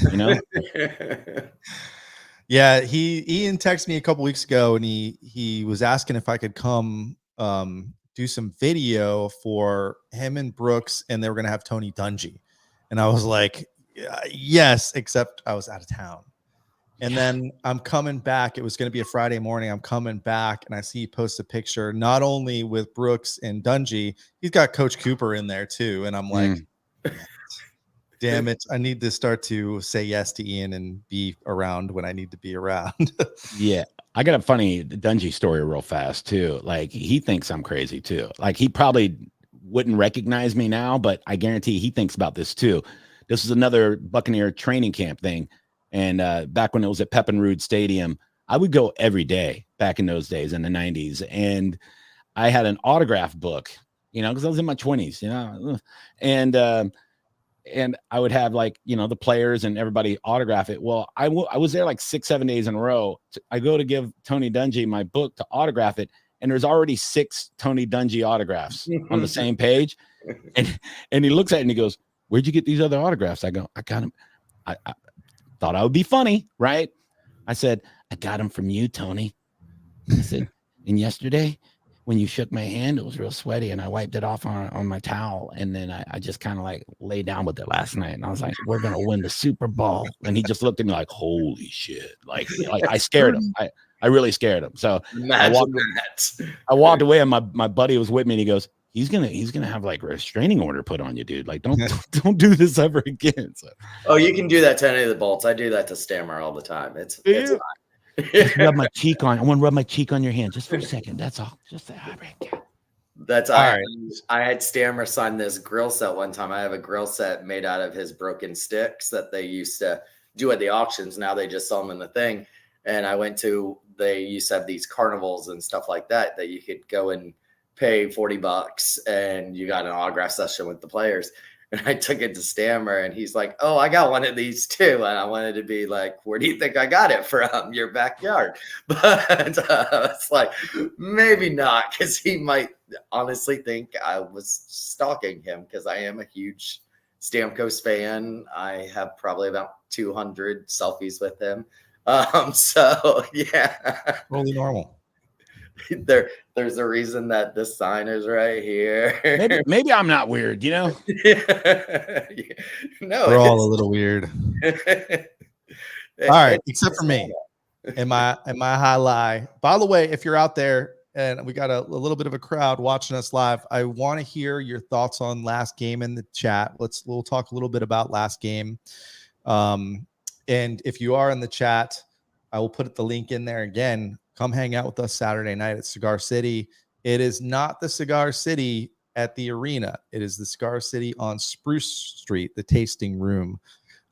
Speaker 2: Yeah, Ian texted me a couple weeks ago, and he was asking if I could come do some video for him and Brooks, and they were gonna have Tony Dungy. And I was like, yes, except I was out of town. And then I'm coming back. It was going to be a Friday morning. I'm coming back, and I see he posts a picture, not only with Brooks and Dungy, he's got Coach Cooper in there too. And I'm like, damn it. I need to start to say yes to Ian and be around when I need to be around.
Speaker 5: Yeah. I got a funny Dungy story real fast too. Like, he thinks I'm crazy too. Like, he probably wouldn't recognize me now, but I guarantee he thinks about this too. This is another Buccaneer training camp thing. And back when it was at Pepinrood Stadium, I would go every day back in those days in the 90s. And I had an autograph book, because I was in my 20s, and I would have, like, the players and everybody autograph it. Well, I was there like 6-7 days in a row. I go to give Tony Dungy my book to autograph it, and there's already 6 Tony Dungy autographs on the same page. And he looks at it and he goes, "Where'd you get these other autographs?" I go, "I got them." I thought I would be funny, right? I said, "I got them from you, Tony." I said, "And yesterday when you shook my hand, it was real sweaty, and I wiped it off on my towel. And then I just kind of like lay down with it last night. And I was like, we're going to win the Super Bowl." And he just looked at me like, holy shit. Like I scared him. I really scared him. So I walked away, and my buddy was with me, and he goes, he's gonna have like a restraining order put on you, dude. Like, don't do this ever again. So,
Speaker 7: oh, you can do that to any of the bolts. I do that to Stammer all the time. It's fine.
Speaker 5: Rub my cheek on. I want to rub my cheek on your hand just for a second. That's all. Just
Speaker 7: That's
Speaker 2: all right.
Speaker 7: I had Stammer sign this grill set one time. I have a grill set made out of his broken sticks that they used to do at the auctions. Now they just sell them in the thing. And I went to, they used to have these carnivals and stuff like that you could go and pay $40 and you got an autograph session with the players. And I took it to Stammer, and he's like, "Oh, I got one of these too." And I wanted to be like, "Where do you think I got it from? Your backyard?" But it's like, maybe not, because he might honestly think I was stalking him, because I am a huge Stamkos fan. I have probably about 200 selfies with him. So yeah,
Speaker 2: Totally normal.
Speaker 7: There's a reason that this sign is right here.
Speaker 5: Maybe I'm not weird,
Speaker 7: No,
Speaker 2: we're all a little weird. All right, except for me. Am I high lie? By the way, if you're out there and we got a little bit of a crowd watching us live, I want to hear your thoughts on last game in the chat. We'll talk a little bit about last game. And if you are in the chat, I will put the link in there again. Come hang out with us Saturday night at Cigar City. It is not the Cigar City at the arena. It is the Cigar City on Spruce Street, the tasting room,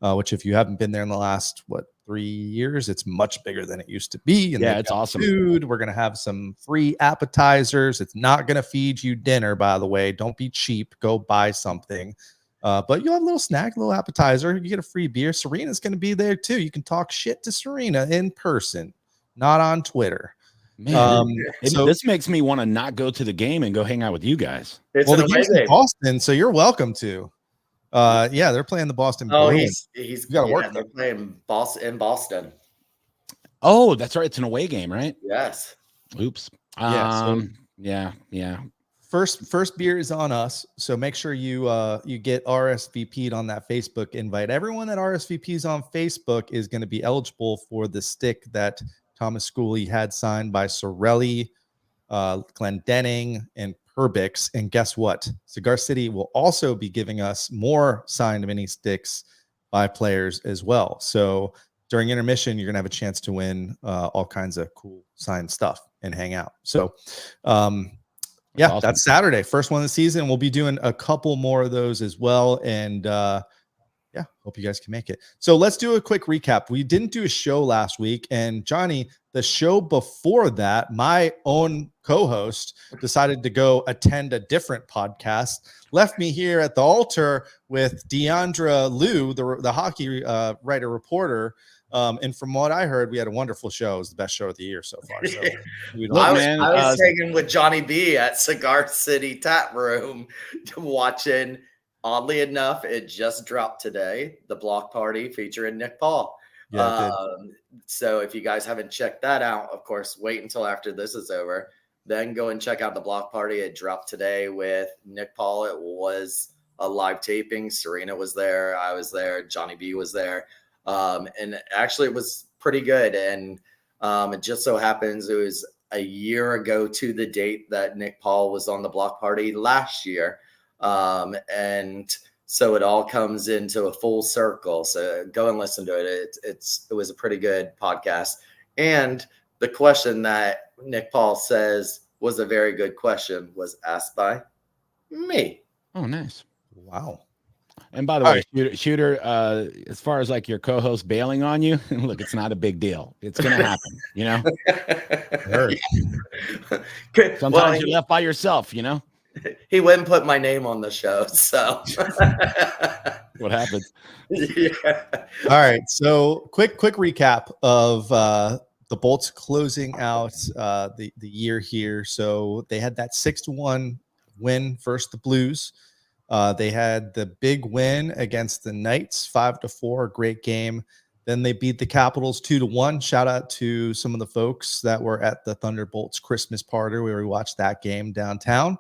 Speaker 2: which if you haven't been there in the last, 3 years, it's much bigger than it used to be. And
Speaker 5: yeah, it's awesome.
Speaker 2: Food. We're going to have some free appetizers. It's not going to feed you dinner, by the way. Don't be cheap. Go buy something. But you'll have a little snack, a little appetizer. You get a free beer. Serena's going to be there too. You can talk shit to Serena in person, not on Twitter.
Speaker 5: Man, this makes me want to not go to the game and go hang out with you guys.
Speaker 2: Well, the game's in Boston, so you're welcome to. Yeah, they're playing the Boston.
Speaker 7: Oh,
Speaker 2: Bruins.
Speaker 7: he's
Speaker 2: got to work.
Speaker 7: They're playing Boston.
Speaker 5: Oh, that's right. It's an away game, right?
Speaker 7: Yes.
Speaker 5: Oops.
Speaker 2: Yeah.
Speaker 5: Yeah.
Speaker 2: first beer is on us. So make sure you get RSVP'd on that Facebook invite. Everyone that RSVPs on Facebook is going to be eligible for the stick that Thomas Schooley had signed by Sorelli, Glendenning, and Perbix. And guess what? Cigar City will also be giving us more signed mini sticks by players as well. So during intermission, you're going to have a chance to win all kinds of cool signed stuff and hang out. So, yeah, awesome. That's Saturday, first one of the season. We'll be doing a couple more of those as well. And yeah, hope you guys can make it. So let's do a quick recap. We didn't do a show last week. And Johnny, the show before that, my own co-host decided to go attend a different podcast, left me here at the altar with Deandra Liu, the hockey writer reporter. And from what I heard, we had a wonderful show. It was the best show of the year so far. So
Speaker 7: I was hanging with Johnny B at Cigar City Tap Room watching. Oddly enough, it just dropped today, the block party featuring Nick Paul. Yeah, so if you guys haven't checked that out, of course, wait until after this is over. Then go and check out the block party. It dropped today with Nick Paul. It was a live taping. Serena was there. I was there. Johnny B was there. And actually, it was pretty good. And it just so happens it was a year ago to the date that Nick Paul was on the block party last year. And so it all comes into a full circle. So go and listen to it. It was a pretty good podcast. And the question that Nick Paul says was a very good question was asked by me.
Speaker 5: Oh, nice.
Speaker 2: Wow.
Speaker 5: And by the way, Shooter, as far as like your co-host bailing on you, look, it's not a big deal. It's going to happen, you know? Sometimes you're left by yourself, you know?
Speaker 7: He wouldn't put my name on the show, so
Speaker 5: what happens?
Speaker 7: Yeah.
Speaker 2: All right. So quick recap of the Bolts closing out the year here. So they had that 6-1 win versus the Blues. They had the big win against the Knights, 5-4, great game. Then they beat the Capitals 2-1. Shout out to some of the folks that were at the Thunderbolts Christmas party where we watched that game downtown.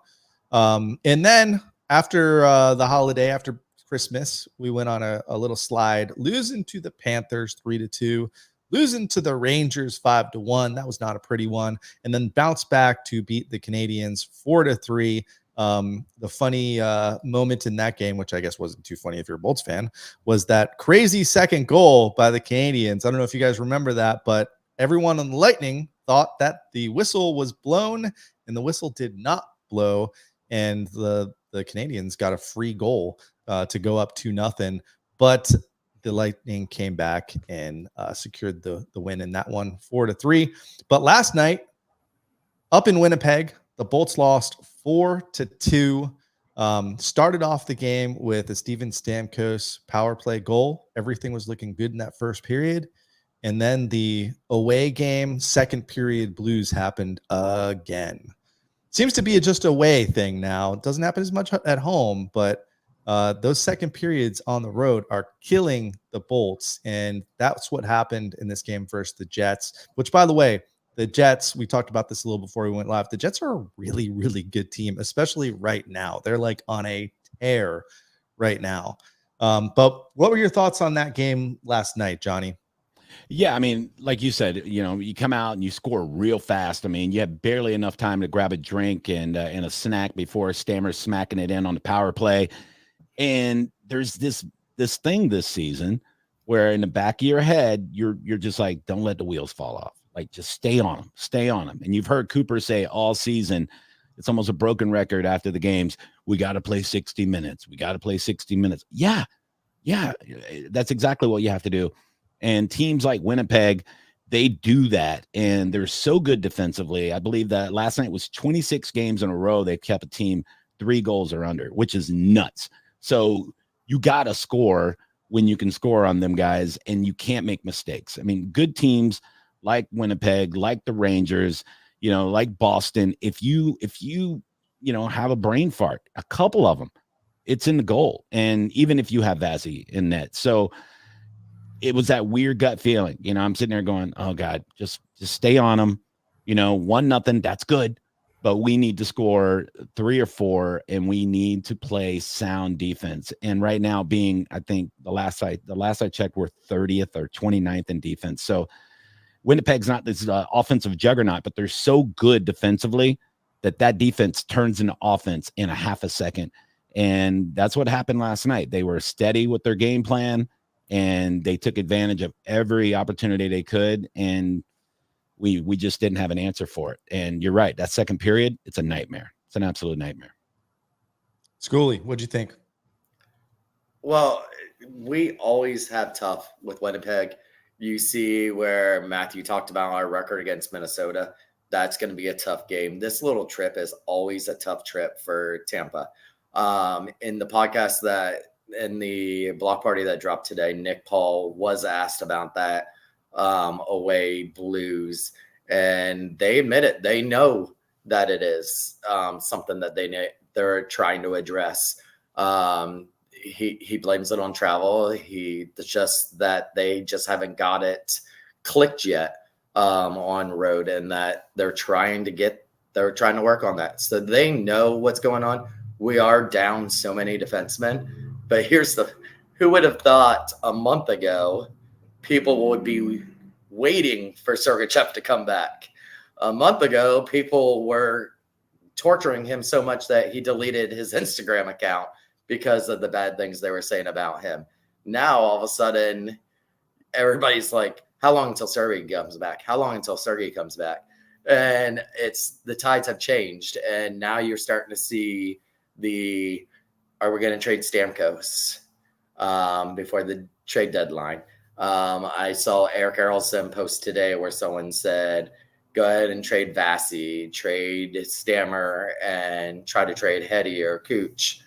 Speaker 2: And then after the holiday, after Christmas, we went on a little slide, losing to the Panthers 3-2, losing to the Rangers 5-1. That was not a pretty one. And then bounced back to beat the Canadiens 4-3. The funny moment in that game, which I guess wasn't too funny if you're a Bolts fan, was that crazy second goal by the Canadiens. I don't know if you guys remember that, but everyone on the Lightning thought that the whistle was blown, and the whistle did not blow. And the Canadiens got a free goal to go up 2-0, but the Lightning came back and secured the win in that one, 4-3. But last night, up in Winnipeg, the Bolts lost 4-2. Started off the game with a Steven Stamkos power play goal. Everything was looking good in that first period. And then the away game, second period Blues happened again. Seems to be just a away thing now. It doesn't happen as much at home, but those second periods on the road are killing the Bolts. And that's what happened in this game versus the Jets, which, by the way, the Jets, we talked about this a little before we went live. The Jets are a really, really good team, especially right now. They're like on a tear right now. But what were your thoughts on that game last night, Johnny?
Speaker 5: Yeah, I mean, like you said, you know, you come out and you score real fast. I mean, you have barely enough time to grab a drink and a snack before Stammer's smacking it in on the power play. And there's this thing this season where in the back of your head, you're just like, don't let the wheels fall off. Like, just stay on them. And you've heard Cooper say all season, it's almost a broken record after the games, we got to play 60 minutes. We got to play 60 minutes. Yeah, that's exactly what you have to do. And teams like Winnipeg, they do that, and they're so good defensively. I believe that last night was 26 games in a row they kept a team 3 goals or under, which is nuts. So you got to score when you can score on them guys, and you can't make mistakes. I mean, good teams like Winnipeg, like the Rangers, you know, like Boston, if you have a brain fart, a couple of them, it's in the goal. And even if you have Vazzy in net. So it was that weird gut feeling. You know, I'm sitting there going, oh God, just stay on them. You know, 1-0, that's good. but we need to score 3 or 4, and we need to play sound defense. And right now, I think the last I checked, we're 30th or 29th in defense. So Winnipeg's not this offensive juggernaut, but they're so good defensively that defense turns into offense in a half a second. And that's what happened last night. They were steady with their game plan, and they took advantage of every opportunity they could. And we just didn't have an answer for it. And you're right. That second period, it's a nightmare. It's an absolute nightmare.
Speaker 2: Schoolie, what'd you think?
Speaker 7: Well, we always have tough with Winnipeg. You see where Matthew talked about our record against Minnesota. That's going to be a tough game. This little trip is always a tough trip for Tampa. In the podcast in the block party that dropped today, Nick Paul was asked about that away blues, and they admit it. They know that it is something that they're trying to address. He blames it on travel. It's just that they just haven't got it clicked yet on road, and that they're trying to work on that. So they know what's going on. We are down so many defensemen, but who would have thought a month ago people would be waiting for Sergachev to come back? A month ago, people were torturing him so much that he deleted his Instagram account because of the bad things they were saying about him. Now, all of a sudden, everybody's like, how long until Sergei comes back? How long until Sergei comes back? And the tides have changed. And now you're starting to see are we going to trade Stamkos before the trade deadline? I saw Eric Erlson post today where someone said, go ahead and trade Vasi, trade Stammer, and try to trade Hetty or Cooch.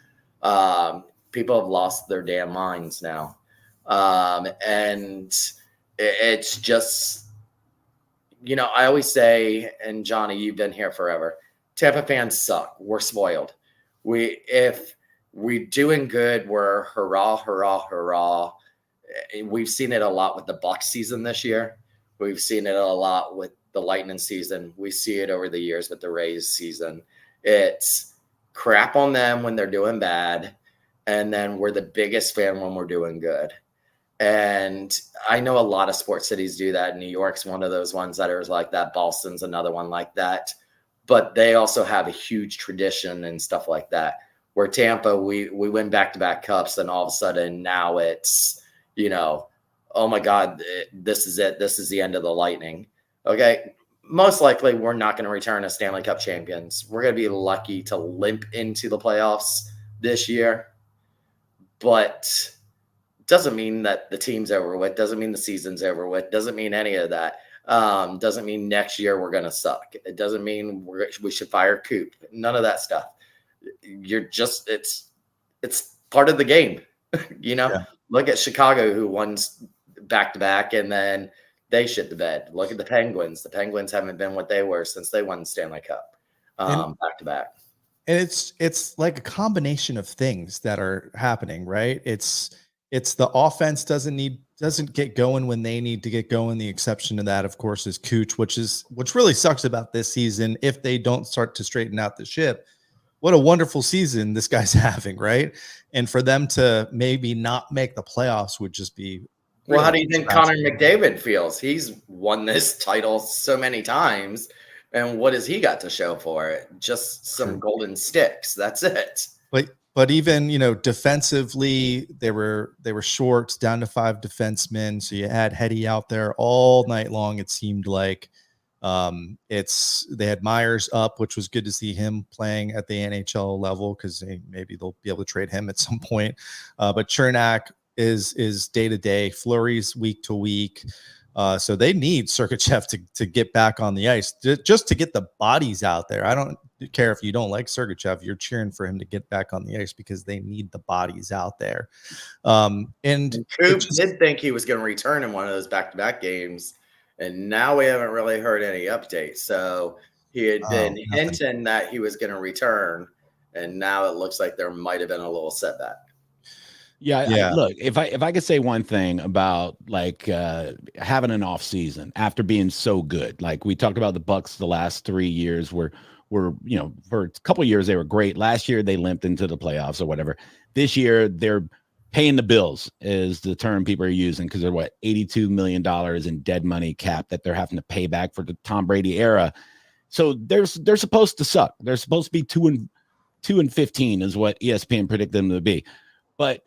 Speaker 7: People have lost their damn minds now. And it's just, I always say, and Johnny, you've been here forever, Tampa fans suck. We're spoiled. If we're doing good, we're hurrah, hurrah, hurrah. We've seen it a lot with the Bucs season this year. We've seen it a lot with the Lightning season. We see it over the years with the Rays season. It's crap on them when they're doing bad, and then we're the biggest fan when we're doing good. And I know a lot of sports cities do that. New York's one of those ones that are like that. Boston's another one like that. But they also have a huge tradition and stuff like that. Where Tampa, we win back-to-back cups, and all of a sudden now it's, oh my God, this is it. This is the end of the Lightning. Okay, most likely we're not going to return as Stanley Cup champions. We're going to be lucky to limp into the playoffs this year. But doesn't mean that the team's over with. Doesn't mean the season's over with. Doesn't mean any of that. Doesn't mean next year we're going to suck. It doesn't mean we should fire Coop. None of that stuff. It's part of the game.
Speaker 2: Yeah.
Speaker 7: Look at Chicago, who won back-to-back, and then they shit the bed. Look at the Penguins. The Penguins haven't been what they were since they won the Stanley Cup back-to-back.
Speaker 2: And it's like a combination of things that are happening, right? It's the offense doesn't get going when they need to get going. The exception to that, of course, is Cooch, which really sucks about this season. If they don't start to straighten out the ship, what a wonderful season this guy's having, right? And for them to maybe not make the playoffs would just be.
Speaker 7: Well, how do you think Connor McDavid feels? He's won this title so many times, and what has he got to show for it? Just some golden sticks. That's it.
Speaker 2: But even, defensively, they were short, down to 5 defensemen. So you had Hetty out there all night long. It seemed like they had Myers up, which was good to see him playing at the NHL level, because maybe they'll be able to trade him at some point. But Chernak is day to day, Fleury's week to week. So they need Sergachev to get back on the ice, just to get the bodies out there. I don't care if you don't like Sergachev, you're cheering for him to get back on the ice because they need the bodies out there. And
Speaker 7: Coop did think he was going to return in one of those back-to-back games, and now we haven't really heard any updates. So he had been hinting that he was going to return, and now it looks like there might have been a little setback.
Speaker 2: Yeah.
Speaker 5: Look, if I could say one thing about like having an off season after being so good, like we talked about the Bucks the last 3 years were for a couple of years they were great. Last year they limped into the playoffs or whatever. This year they're paying the bills is the term people are using because they're $82 million in dead money cap that they're having to pay back for the Tom Brady era. So they're supposed to suck. They're supposed to be 2-15 is what ESPN predicted them to be. But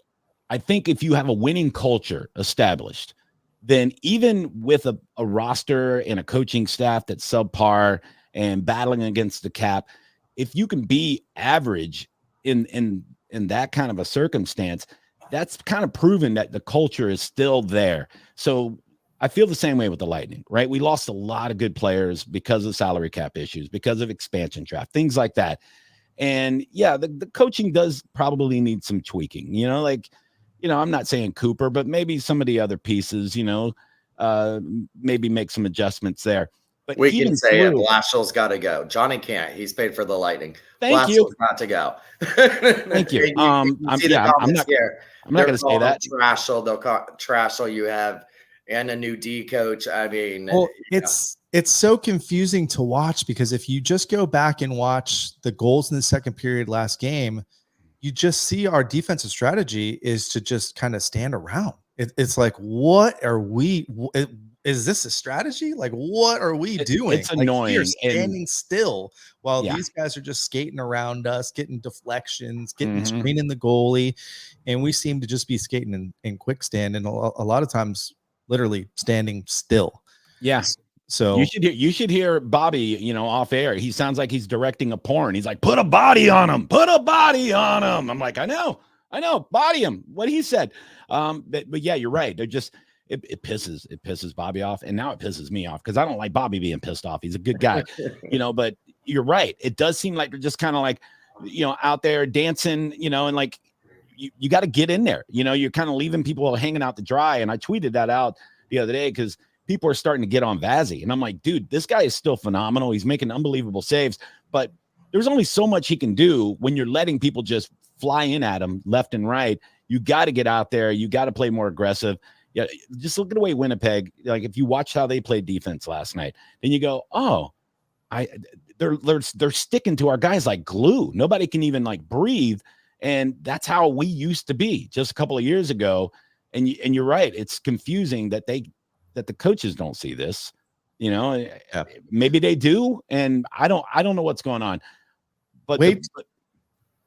Speaker 5: I think if you have a winning culture established, then even with a roster and a coaching staff that's subpar and battling against the cap, if you can be average in that kind of a circumstance, that's kind of proven that the culture is still there. So I feel the same way with the Lightning, right? We lost a lot of good players because of salary cap issues, because of expansion draft, things like that. And yeah, the coaching does probably need some tweaking, I'm not saying Cooper, but maybe some of the other pieces, maybe make some adjustments there. But
Speaker 7: we can say it. Blashill's got to go. Johnny can't. He's paid for the Lightning.
Speaker 5: Thank you.
Speaker 7: Got to go.
Speaker 5: Thank you. I'm not going to say that.
Speaker 7: Trashel, they'll call Trashel. You have and a new D coach. I mean,
Speaker 2: well, it's so confusing to watch because if you just go back and watch the goals in the second period last game, you just see our defensive strategy is to just kind of stand around. It's like, what are we? Is this a strategy? Like, what are we doing?
Speaker 5: It's annoying.
Speaker 2: We're standing still while these guys are just skating around us, getting deflections, getting screening the goalie, and we seem to just be skating in quick stand, and a lot of times, literally standing still.
Speaker 5: Yeah.
Speaker 2: So
Speaker 5: you should hear Bobby, off air. He sounds like he's directing a porn. He's like, put a body on him. Put a body on him. I'm like, I know, body him. What he said. But yeah, you're right. They're just. It pisses Bobby off, and now it pisses me off because I don't like Bobby being pissed off. He's a good guy, but you're right. It does seem like they're just kind of like, out there dancing, and like you got to get in there. You're kind of leaving people hanging out to dry. And I tweeted that out the other day because people are starting to get on Vazzy, and I'm like, dude, this guy is still phenomenal. He's making unbelievable saves, but there's only so much he can do when you're letting people just fly in at him left and right. You got to get out there. You got to play more aggressive. Yeah, just look at the way Winnipeg, like if you watch how they played defense last night, then you go, oh, they're sticking to our guys like glue. Nobody can even like breathe. And that's how we used to be just a couple of years ago. And you're right. It's confusing that the coaches don't see this, maybe they do. And I don't know what's going on, but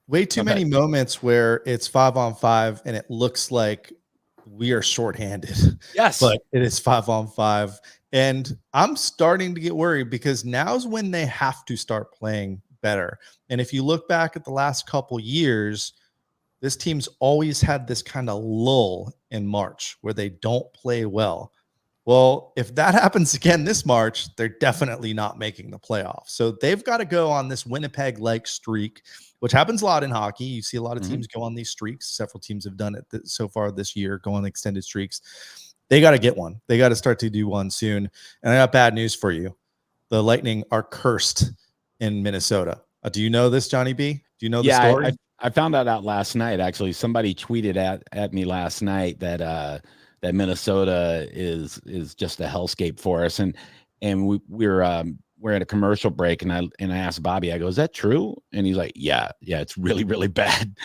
Speaker 2: way too many moments where it's 5-on-5 and it looks like we are shorthanded.
Speaker 5: Yes,
Speaker 2: but it is 5-on-5. And I'm starting to get worried because now's when they have to start playing better. And if you look back at the last couple years, this team's always had this kind of lull in March where they don't play well. Well, if that happens again this March, they're definitely not making the playoffs. So they've got to go on this Winnipeg-like streak, which happens a lot in hockey. You see a lot of teams go on these streaks. Several teams have done it so far this year, go on extended streaks. They got to get one. They got to start to do one soon. And I got bad news for you. The Lightning are cursed in Minnesota. Do you know this, Johnny B? Do you know the story?
Speaker 5: I found that out last night. Actually, somebody tweeted at me last night that that Minnesota is just a hellscape for us. And we're at a commercial break, and I asked Bobby, I go, is that true? And he's like, yeah, it's really, really bad,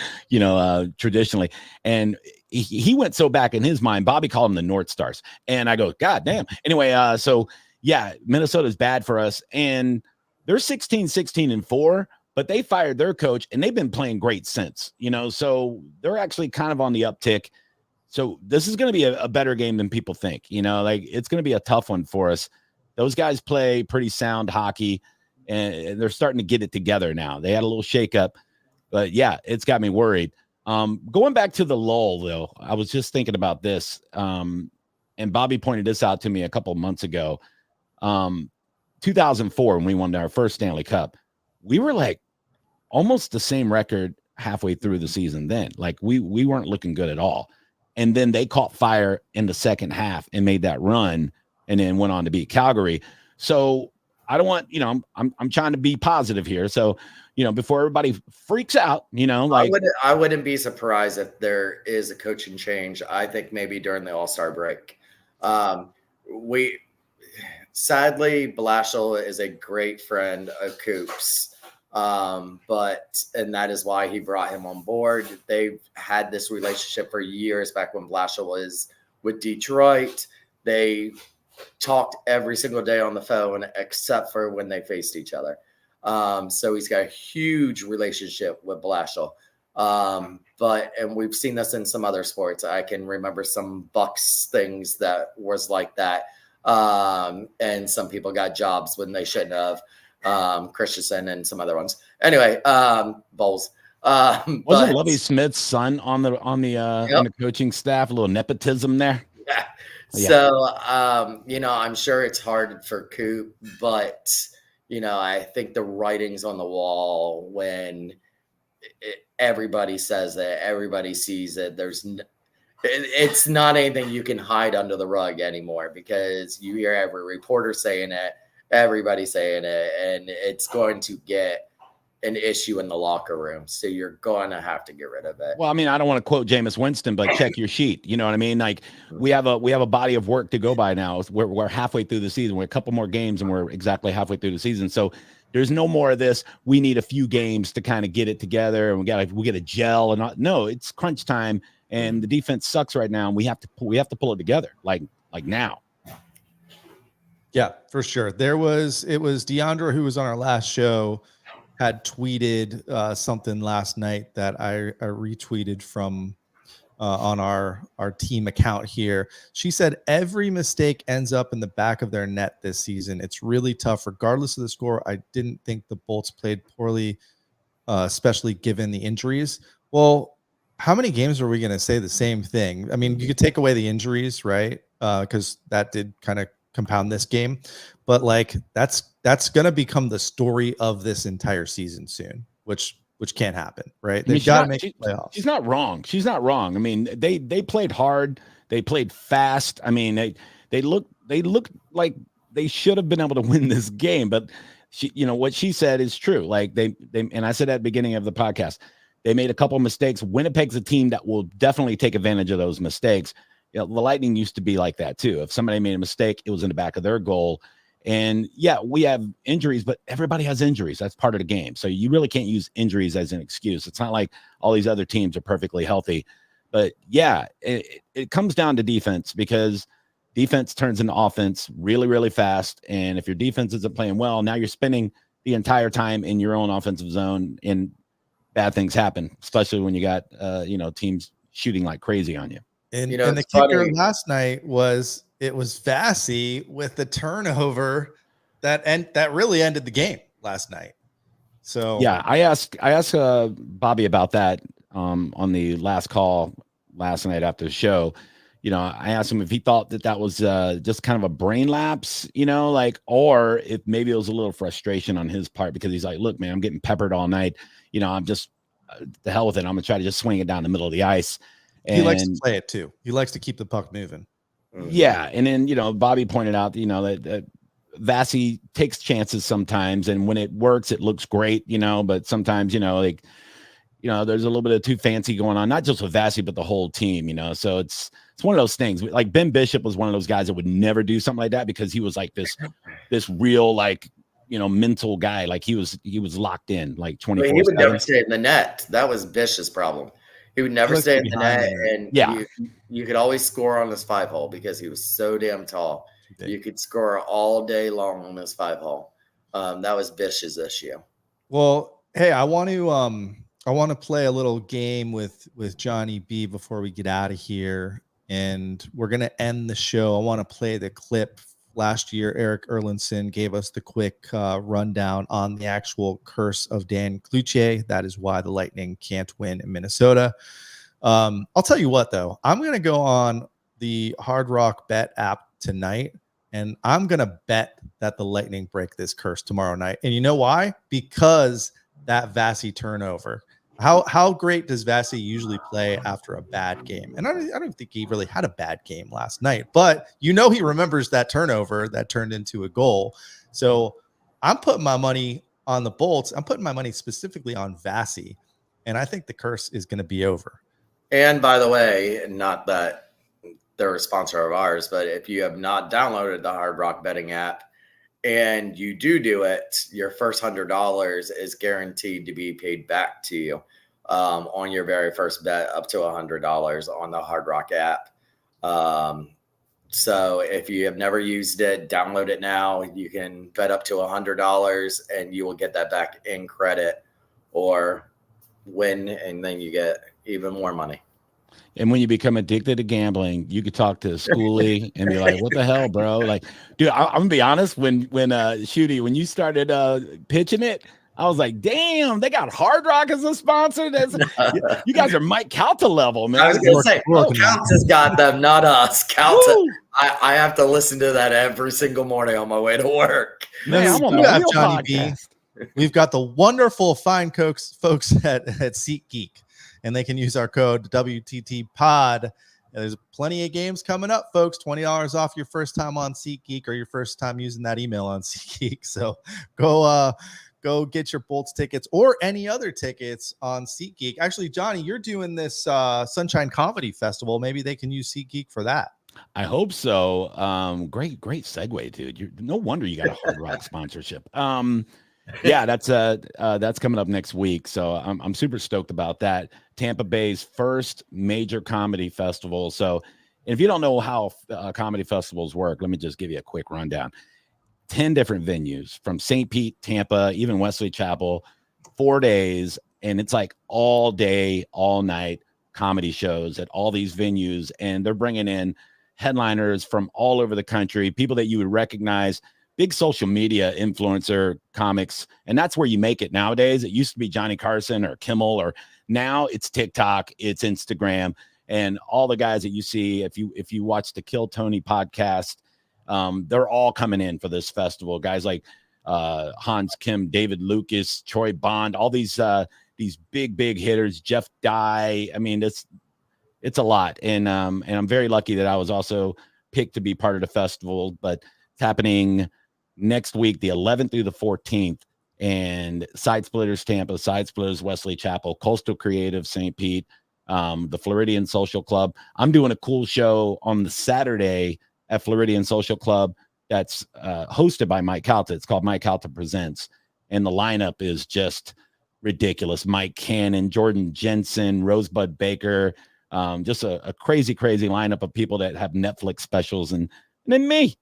Speaker 5: traditionally. And he went so back in his mind, Bobby called them the North Stars. And I go, God damn. Anyway, so yeah, Minnesota's bad for us. And they're 16-4, but they fired their coach and they've been playing great since, so they're actually kind of on the uptick. So this is going to be a better game than people think, like it's going to be a tough one for us. Those guys play pretty sound hockey, and they're starting to get it together now. They had a little shakeup, but yeah, it's got me worried. Going back to the lull, though, I was just thinking about this, and Bobby pointed this out to me a couple of months ago. 2004, when we won our first Stanley Cup, we were like almost the same record halfway through the season then. Like we weren't looking good at all. And then they caught fire in the second half and made that run and then went on to beat Calgary. So I don't want, I'm trying to be positive here. So, before everybody freaks out, like
Speaker 7: I wouldn't be surprised if there is a coaching change. I think maybe during the All-Star break. Sadly, Blashill is a great friend of Coop's. And that is why he brought him on board. They've had this relationship for years back when Blashill was with Detroit. They talked every single day on the phone except for when they faced each other. So he's got a huge relationship with Blashill. And we've seen this in some other sports. I can remember some Bucks things that was like that. And some people got jobs when they shouldn't have. Christensen and some other ones. Anyway, Bowles.
Speaker 5: Wasn't Lovie Smith's son on the coaching staff? A little nepotism there.
Speaker 7: Yeah. So, I'm sure it's hard for Coop, but, I think the writing's on the wall when everybody says it, everybody sees it. It's not anything you can hide under the rug anymore because you hear every reporter saying it, everybody saying it, and it's going to get an issue in the locker room. So you're going to have to get rid of it.
Speaker 5: Well, I mean, I don't want to quote Jameis Winston, but check your sheet. You know what I mean? Like we have a body of work to go by now. We're halfway through the season. We're a couple more games and we're exactly halfway through the season. So there's no more of this. We need a few games to kind of get it together and we get a gel and no, it's crunch time and the defense sucks right now. And we have to pull it together like now.
Speaker 2: Yeah, for sure. It was Deandra who was on our last show had tweeted something last night that I retweeted from on our team account here. She said, every mistake ends up in the back of their net this season. It's really tough. Regardless of the score, I didn't think the Bolts played poorly, especially given the injuries. Well, how many games are we going to say the same thing? I mean, you could take away the injuries, right? Because that did kind of compound this game. But like that's going to become the story of this entire season soon, which can't happen, right? They've got to make playoffs.
Speaker 5: She's not wrong. She's not wrong. I mean, they played hard. They played fast. I mean, they looked like they should have been able to win this game. But she, what she said is true. Like they and I said at the beginning of the podcast, they made a couple of mistakes. Winnipeg's a team that will definitely take advantage of those mistakes. The Lightning used to be like that too. If somebody made a mistake, it was in the back of their goal. And yeah, we have injuries, but everybody has injuries. That's part of the game. So you really can't use injuries as an excuse. It's not like all these other teams are perfectly healthy. But yeah, it comes down to defense because defense turns into offense really, really fast. And if your defense isn't playing well, now you're spending the entire time in your own offensive zone and bad things happen, especially when you got, teams shooting like crazy on you.
Speaker 2: And the kicker last night was Vassy with the turnover that really ended the game last night. So
Speaker 5: yeah, I asked Bobby about that on the last call last night after the show. I asked him if he thought that was just kind of a brain lapse, or if maybe it was a little frustration on his part because he's like, look, man, I'm getting peppered all night. I'm just the hell with it. I'm gonna try to just swing it down the middle of the ice. And
Speaker 2: he likes to play it too. He likes to keep the puck moving.
Speaker 5: Yeah. And then, Bobby pointed out, that Vassy takes chances sometimes. And when it works, it looks great, but sometimes, there's a little bit of too fancy going on, not just with Vassy, but the whole team, so it's one of those things. Like Ben Bishop was one of those guys that would never do something like that because he was like this real, mental guy. Like he was locked in like 24/7.
Speaker 7: He would never stay in the net. That was Bishop's problem. He would never stay in the net, and you could always score on his 5-hole because he was so damn tall. You could score all day long on his 5-hole. That was Bish's issue.
Speaker 2: Well, hey, I want to play a little game with Johnny B before we get out of here, and we're gonna end the show. I want to play the clip. Last year, Eric Erlinson gave us the quick rundown on the actual curse of Dan Cloutier. That is why the Lightning can't win in Minnesota. I'll tell you what, though. I'm going to go on the Hard Rock Bet app tonight, and I'm going to bet that the Lightning break this curse tomorrow night. And you know why? Because that Vassy turnover. How great does Vassy usually play after a bad game? And I don't think he really had a bad game last night, but he remembers that turnover that turned into a goal. So I'm putting my money on the Bolts. I'm putting my money specifically on Vasi, and I think the curse is going to be over.
Speaker 7: And by the way, not that they're a sponsor of ours, but if you have not downloaded the Hard Rock betting app and you do it, your first $100 is guaranteed to be paid back to you on your very first bet, up to $100 on the Hard Rock app. So if you have never used it, download it now. You can bet up to $100 and you will get that back in credit or win, and then you get even more money.
Speaker 5: And when you become addicted to gambling, you could talk to Schoolie and be like, what the hell, bro? Like, dude, I'm gonna be honest, when Shooty, when you started pitching it, I was like, damn, they got Hard Rock as a sponsor. You guys are Mike Calta level, man.
Speaker 7: I was gonna say, Calta's got them, not us. Calta, I have to listen to that every single morning on my way to work.
Speaker 5: Man, I'm on the real
Speaker 2: Johnny
Speaker 5: podcast.
Speaker 2: B. We've got the wonderful fine folks at SeatGeek, and they can use our code WTTPod. There's plenty of games coming up, folks. $20 off your first time on SeatGeek or your first time using that email on SeatGeek. So go get your Bolts tickets or any other tickets on SeatGeek. Actually, Johnny, you're doing this Sunshine Comedy Festival. Maybe they can use SeatGeek for that.
Speaker 5: I hope so. Great segue, dude. No wonder you got a Hard Rock sponsorship. Yeah, that's coming up next week. So I'm super stoked about that. Tampa Bay's first major comedy festival. So if you don't know how comedy festivals work, let me just give you a quick rundown. 10 different venues from St. Pete, Tampa, even Wesley Chapel, 4 days. And it's like all day, all night comedy shows at all these venues. And they're bringing in headliners from all over the country, people that you would recognize, big social media influencer comics. And that's where you make it nowadays. It used to be Johnny Carson or Kimmel, or now it's TikTok, it's Instagram, and all the guys that you see. If you watch the Kill Tony podcast, they're all coming in for this festival. Guys like Hans Kim, David Lucas, Troy Bond, all these big hitters, Jeff Dye. I mean, it's a lot. And I'm very lucky that I was also picked to be part of the festival, but it's happening next week, the 11th through the 14th, and Side Splitters Tampa, Side Splitters Wesley Chapel, Coastal Creative St. Pete, the Floridian Social Club. I'm doing a cool show on the Saturday at Floridian Social Club that's hosted by Mike Calta. It's called Mike Calta Presents, and the lineup is just ridiculous. Mike Cannon, Jordan Jensen, Rosebud Baker, just a crazy lineup of people that have Netflix specials, and then me.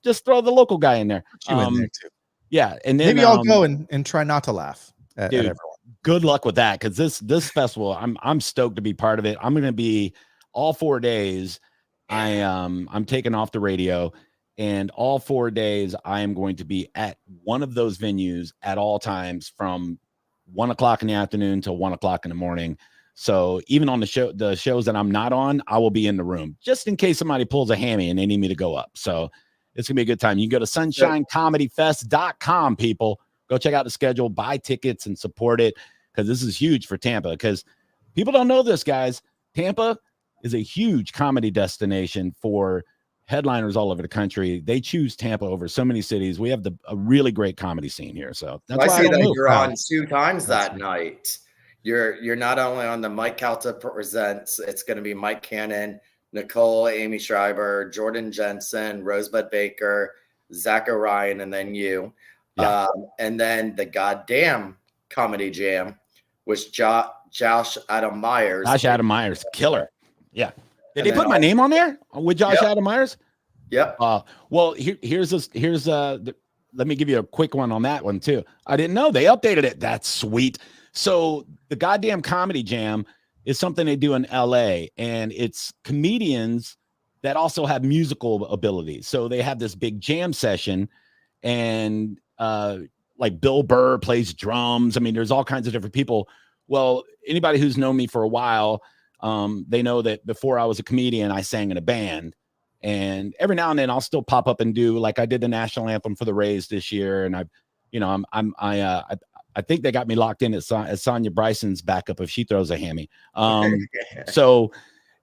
Speaker 5: Just throw the local guy in there.
Speaker 2: In there too.
Speaker 5: Yeah, and then
Speaker 2: maybe I'll go and try not to laugh at everyone.
Speaker 5: Good luck with that, because this festival, I'm stoked to be part of it. I'm going to be all 4 days. I'm taking off the radio, and all 4 days I am going to be at one of those venues at all times from 1 o'clock in the afternoon till 1 o'clock in the morning. So even on the shows that I'm not on, I will be in the room just in case somebody pulls a hammy and they need me to go up. So it's going to be a good time. You can go to sunshinecomedyfest.com, people. Go check out the schedule, buy tickets, and support it, because this is huge for Tampa. Because people don't know this, guys. Tampa is a huge comedy destination for headliners all over the country. They choose Tampa over so many cities. We have a really great comedy scene here. So that's why
Speaker 7: I see that you're on 2 times that night. You're not only on the Mike Calta Presents. It's going to be Mike Cannon, Nicole, Amy Schreiber, Jordan Jensen, Rosebud Baker, Zach Orion, and then you. Yeah. And then the goddamn Comedy Jam, which Josh Adam Myers.
Speaker 5: Josh Adam Myers, killer. Yeah. Did they put my name on there with Josh Adam Myers?
Speaker 7: Yep.
Speaker 5: Well, here's let me give you a quick one on that one too. I didn't know they updated it. That's sweet. So the goddamn Comedy Jam is something they do in LA, and it's comedians that also have musical abilities. So they have this big jam session, and like Bill Burr plays drums. I mean, there's all kinds of different people. Well, anybody who's known me for a while, they know that before I was a comedian, I sang in a band, and every now and then I'll still pop up and do, like I did the national anthem for the Rays this year. And I think they got me locked in as Sonia Bryson's backup if she throws a hammy. So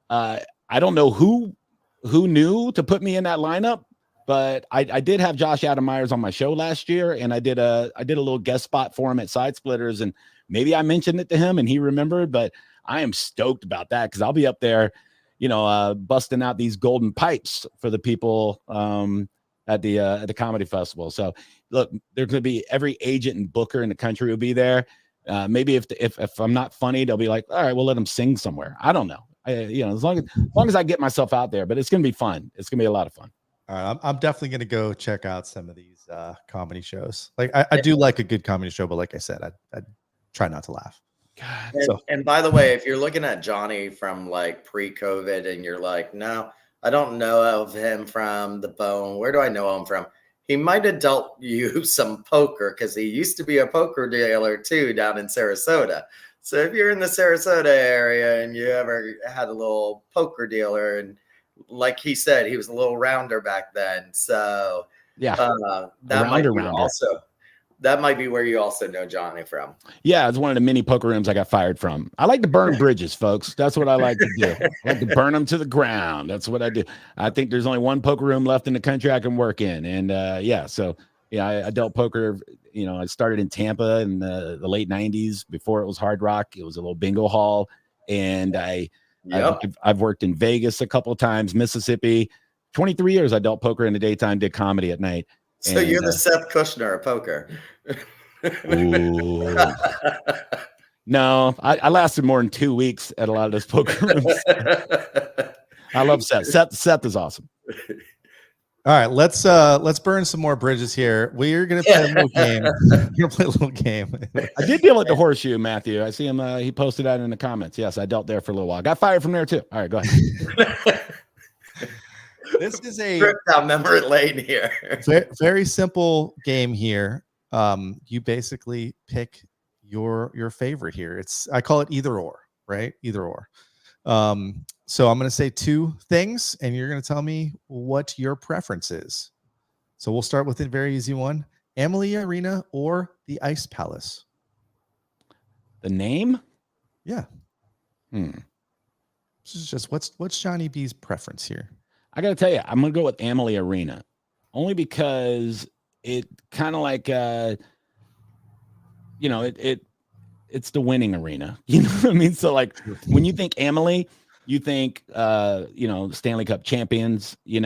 Speaker 5: I don't know who knew to put me in that lineup, but I did have Josh Adam Myers on my show last year, and I did a little guest spot for him at Side Splitters, and maybe I mentioned it to him and he remembered, but I am stoked about that because I'll be up there, busting out these golden pipes for the people at the comedy festival. So look, there's going to be every agent and booker in the country will be there. Maybe if I'm not funny, they'll be like, all right, we'll let them sing somewhere. I don't know. As long as I get myself out there, but it's going to be fun. It's going to be a lot of fun.
Speaker 2: All right, I'm definitely going to go check out some of these comedy shows. Like I do like a good comedy show, but like I said, I try not to laugh.
Speaker 7: God. And by the way, if you're looking at Johnny from like pre-COVID and you're like, no, I don't know of him from the Bone. Where do I know him from? He might have dealt you some poker because he used to be a poker dealer too down in Sarasota. So if you're in the Sarasota area and you ever had a little poker dealer, and like he said, he was a little rounder back then. So
Speaker 5: yeah,
Speaker 7: that might be where you also know Johnny from.
Speaker 5: Yeah, it's one of the many poker rooms I got fired from. I like to burn bridges, folks. That's what I like to do. I like to burn them to the ground. That's what I do. I think there's only one poker room left in the country I can work in. And I dealt poker. I started in Tampa in the late 90s before it was Hard Rock. It was a little bingo hall. And I've worked in Vegas a couple of times, Mississippi. 23 years I dealt poker in the daytime, did comedy at night.
Speaker 7: So you're the Seth Kushner of poker.
Speaker 5: No, I lasted more than 2 weeks at a lot of those poker rooms. I love Seth. Seth is awesome.
Speaker 2: All right, let's burn some more bridges here. We're gonna play a little game. We're gonna play a little game.
Speaker 5: I did deal at the Horseshoe, Matthew. I see him. He posted that in the comments. Yes, I dealt there for a little while. Got fired from there too. All right, go ahead.
Speaker 2: This is a
Speaker 7: trip down memory lane here.
Speaker 2: Very simple game here. You basically pick your favorite here. I call it either or, right? Either or. So I'm going to say two things, and you're going to tell me what your preference is. So we'll start with a very easy one: Amalie Arena or the Ice Palace.
Speaker 5: The name?
Speaker 2: Yeah. This is just what's Johnny B's preference here.
Speaker 5: I got to tell you, I'm going to go with Amalie Arena, only because it kind of like, it's the winning arena. You know what I mean? So like when you think Amalie, you think, Stanley Cup champions, you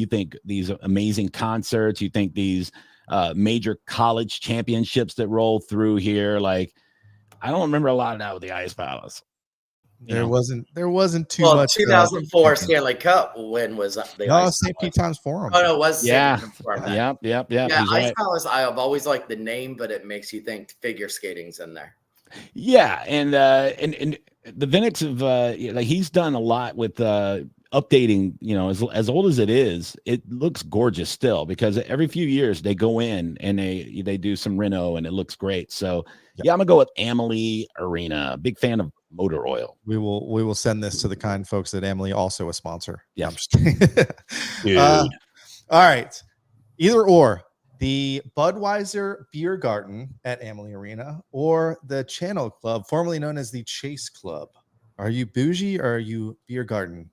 Speaker 5: think these amazing concerts, you think these major college championships that roll through here. Like, I don't remember a lot of that with the Ice Palace.
Speaker 2: There wasn't too much.
Speaker 7: 2004 Stanley Cup win was the
Speaker 2: St. Pete Times Forum.
Speaker 7: Oh no, it was
Speaker 5: Yep.
Speaker 7: Yeah, Ice Palace. I have always liked the name, but it makes you think figure skating's in there.
Speaker 5: Yeah, and the Vinix of he's done a lot with updating. As old as it is, it looks gorgeous still because every few years they go in and they do some reno and it looks great. So yeah, I'm gonna go with Amalie Arena. Big fan of motor oil.
Speaker 2: We will send this to the kind folks at Amalie, also a sponsor.
Speaker 5: Yeah,
Speaker 2: I'm just kidding. All right, either or. The Budweiser Beer Garden at Amalie Arena or the Channel Club, formerly known as the Chase Club. Are you bougie or are you beer garden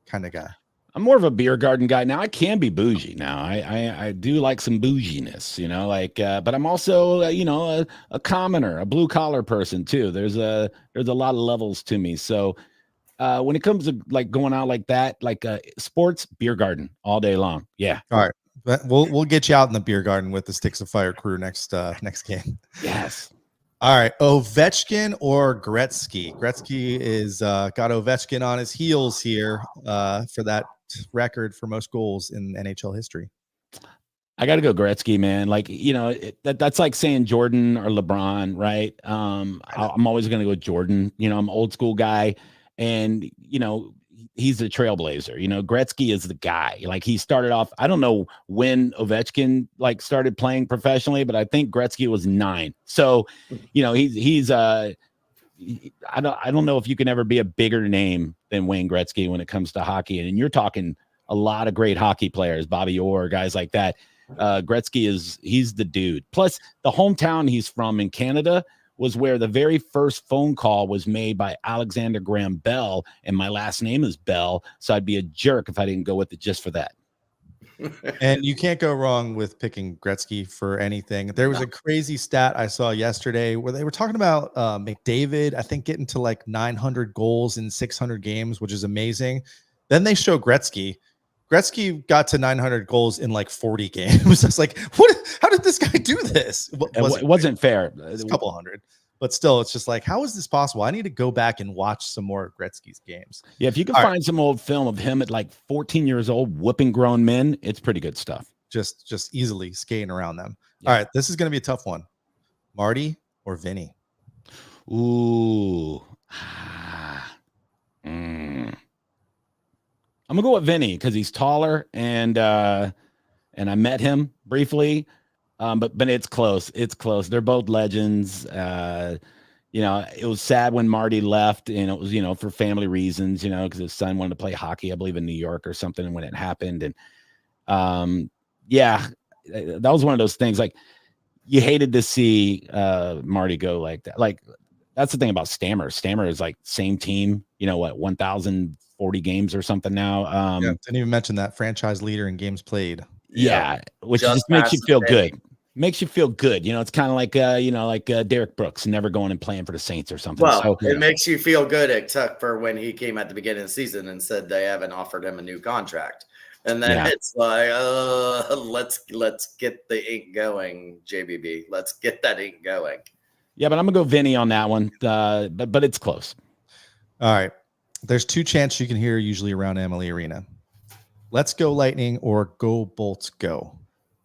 Speaker 2: kind of guy?
Speaker 5: I'm more of a beer garden guy now. I can be bougie now. I do like some bouginess, but I'm also a commoner, a blue collar person too. There's a lot of levels to me. So when it comes to like going out like that, like sports, beer garden all day long. Yeah.
Speaker 2: All right. But we'll get you out in the beer garden with the Sticks of Fire crew next game.
Speaker 5: Yes.
Speaker 2: All right, Ovechkin or Gretzky? Gretzky is got Ovechkin on his heels here for that record for most goals in NHL history.
Speaker 5: I got to go Gretzky, man. Like, that's like saying Jordan or LeBron, right? I'm always going to go Jordan. I'm an old school guy, and he's a trailblazer. Gretzky is the guy. Like, he started off, I don't know when Ovechkin started playing professionally, but I think Gretzky was 9. So, he's I don't know if you can ever be a bigger name than Wayne Gretzky when it comes to hockey. And you're talking a lot of great hockey players, Bobby Orr, guys like that. Gretzky he's the dude. Plus the hometown he's from in Canada was where the very first phone call was made by Alexander Graham Bell, and my last name is Bell, so I'd be a jerk if I didn't go with it just for that.
Speaker 2: And you can't go wrong with picking Gretzky for anything. There was a crazy stat I saw yesterday where they were talking about McDavid, I think, getting to like 900 goals in 600 games, which is amazing. Then they show Gretzky. Gretzky got to 900 goals in like 40 games. It's like, what? How did this guy do this?
Speaker 5: It wasn't fair.
Speaker 2: It's a couple hundred. But still, it's just like, how is this possible? I need to go back and watch some more of Gretzky's games.
Speaker 5: Yeah, if you can find some old film of him at like 14 years old, whooping grown men, it's pretty good stuff.
Speaker 2: Just easily skating around them. Yeah. All right, this is going to be a tough one. Marty or Vinny?
Speaker 5: Ooh. I'm gonna go with Vinny because he's taller and I met him briefly. But it's close. It's close. They're both legends. You know, it was sad when Marty left, and it was, you know, for family reasons, you know, because his son wanted to play hockey, I believe in New York or something when it happened. And yeah, that was one of those things like you hated to see Marty go like that. Like that's the thing about Stammer. Stammer is like same team, you know, what, 1,040 games or something now.
Speaker 2: Yeah, didn't even mention that franchise leader in games played.
Speaker 5: Yeah, which just makes you feel good. Makes you feel good. You know, it's kind of like, you know, like Derek Brooks never going and playing for the Saints or something.
Speaker 7: Well,
Speaker 5: so,
Speaker 7: it makes you feel good, except for when he came at the beginning of the season and said they haven't offered him a new contract. And then it's like, let's get the ink going, JBB. Let's get that ink going.
Speaker 5: Yeah, but I'm going to go Vinny on that one. But it's close.
Speaker 2: All right. There's two chants you can hear usually around Amalie Arena. Let's go Lightning or go Bolts go.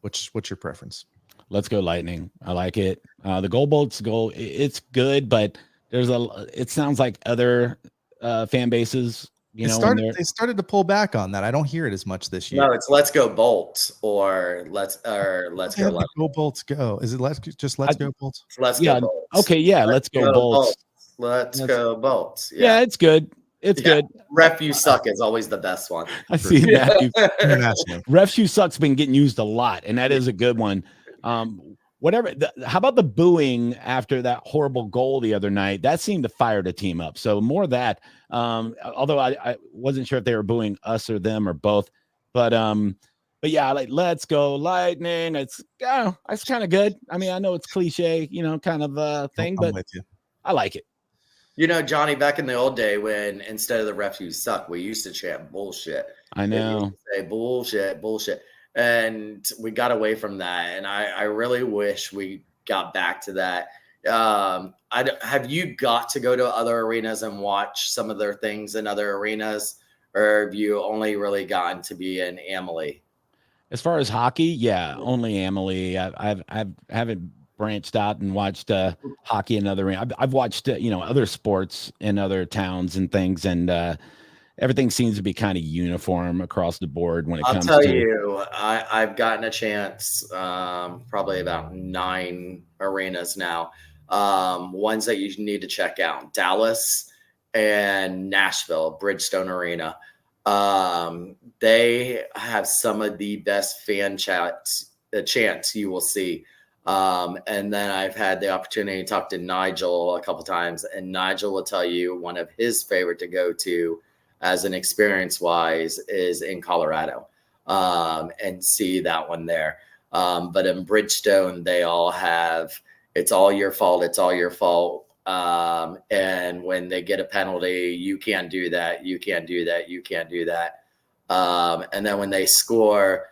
Speaker 2: What's your preference?
Speaker 5: Let's go Lightning. I like it. The Go Bolts go. It's good, but it sounds like other fan bases. You know,
Speaker 2: they started to pull back on that. I don't hear it as much this year.
Speaker 7: No, it's Let's Go Bolts or let's go Lightning.
Speaker 2: Go Bolts go. Is it let's go Bolts?
Speaker 7: Let's go Bolts.
Speaker 5: Okay, yeah, let's go Bolts.
Speaker 7: Let's go Bolts.
Speaker 5: Yeah, it's good. It's good.
Speaker 7: Ref You Suck is always the best one.
Speaker 5: I see that. Ref You Suck's been getting used a lot, and that is a good one. Whatever. How about the booing after that horrible goal the other night? That seemed to fire the team up. So more of that. Although I wasn't sure if they were booing us or them or both. But yeah, like let's go Lightning. It's kind of good. I mean, I know it's cliche, you know, kind of thing, but I like it.
Speaker 7: You know, Johnny, back in the old day when instead of the Ref You Suck, we used to chant bullshit.
Speaker 5: I know.
Speaker 7: We used to say bullshit. And we got away from that. And I really wish we got back to that. Have you got to go to other arenas and watch some of their things in other arenas? Or have you only really gotten to be in Amalie?
Speaker 5: As far as hockey, yeah, only Amalie. I haven't branched out and watched hockey in other. I've watched you know, other sports in other towns and things, and everything seems to be kind of uniform across the board when it comes to. I'll tell
Speaker 7: you, I've gotten a chance, probably about 9 arenas now. Ones that you need to check out: Dallas and Nashville, Bridgestone Arena. They have some of the best fan chants you will see. And then I've had the opportunity to talk to Nigel a couple times, and Nigel will tell you one of his favorite to go to as an experience wise is in Colorado, and see that one there. But in Bridgestone, they all have, it's all your fault. It's all your fault. And when they get a penalty, you can't do that. You can't do that. You can't do that. And then when they score,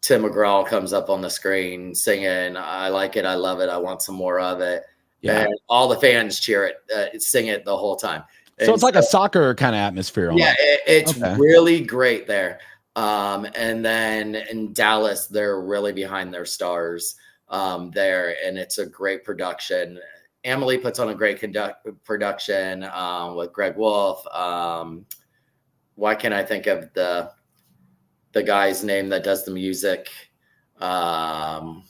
Speaker 7: Tim McGraw comes up on the screen singing, I like it, I love it, I want some more of it. Yeah. And all the fans cheer it, sing it the whole time.
Speaker 5: So it's like a soccer kind of atmosphere.
Speaker 7: Yeah, it's really great there. And then in Dallas, they're really behind their stars there, and it's a great production. Amalie puts on a great production with Greg Wolf. Why can't I think of the guy's name that does the music?
Speaker 5: Organ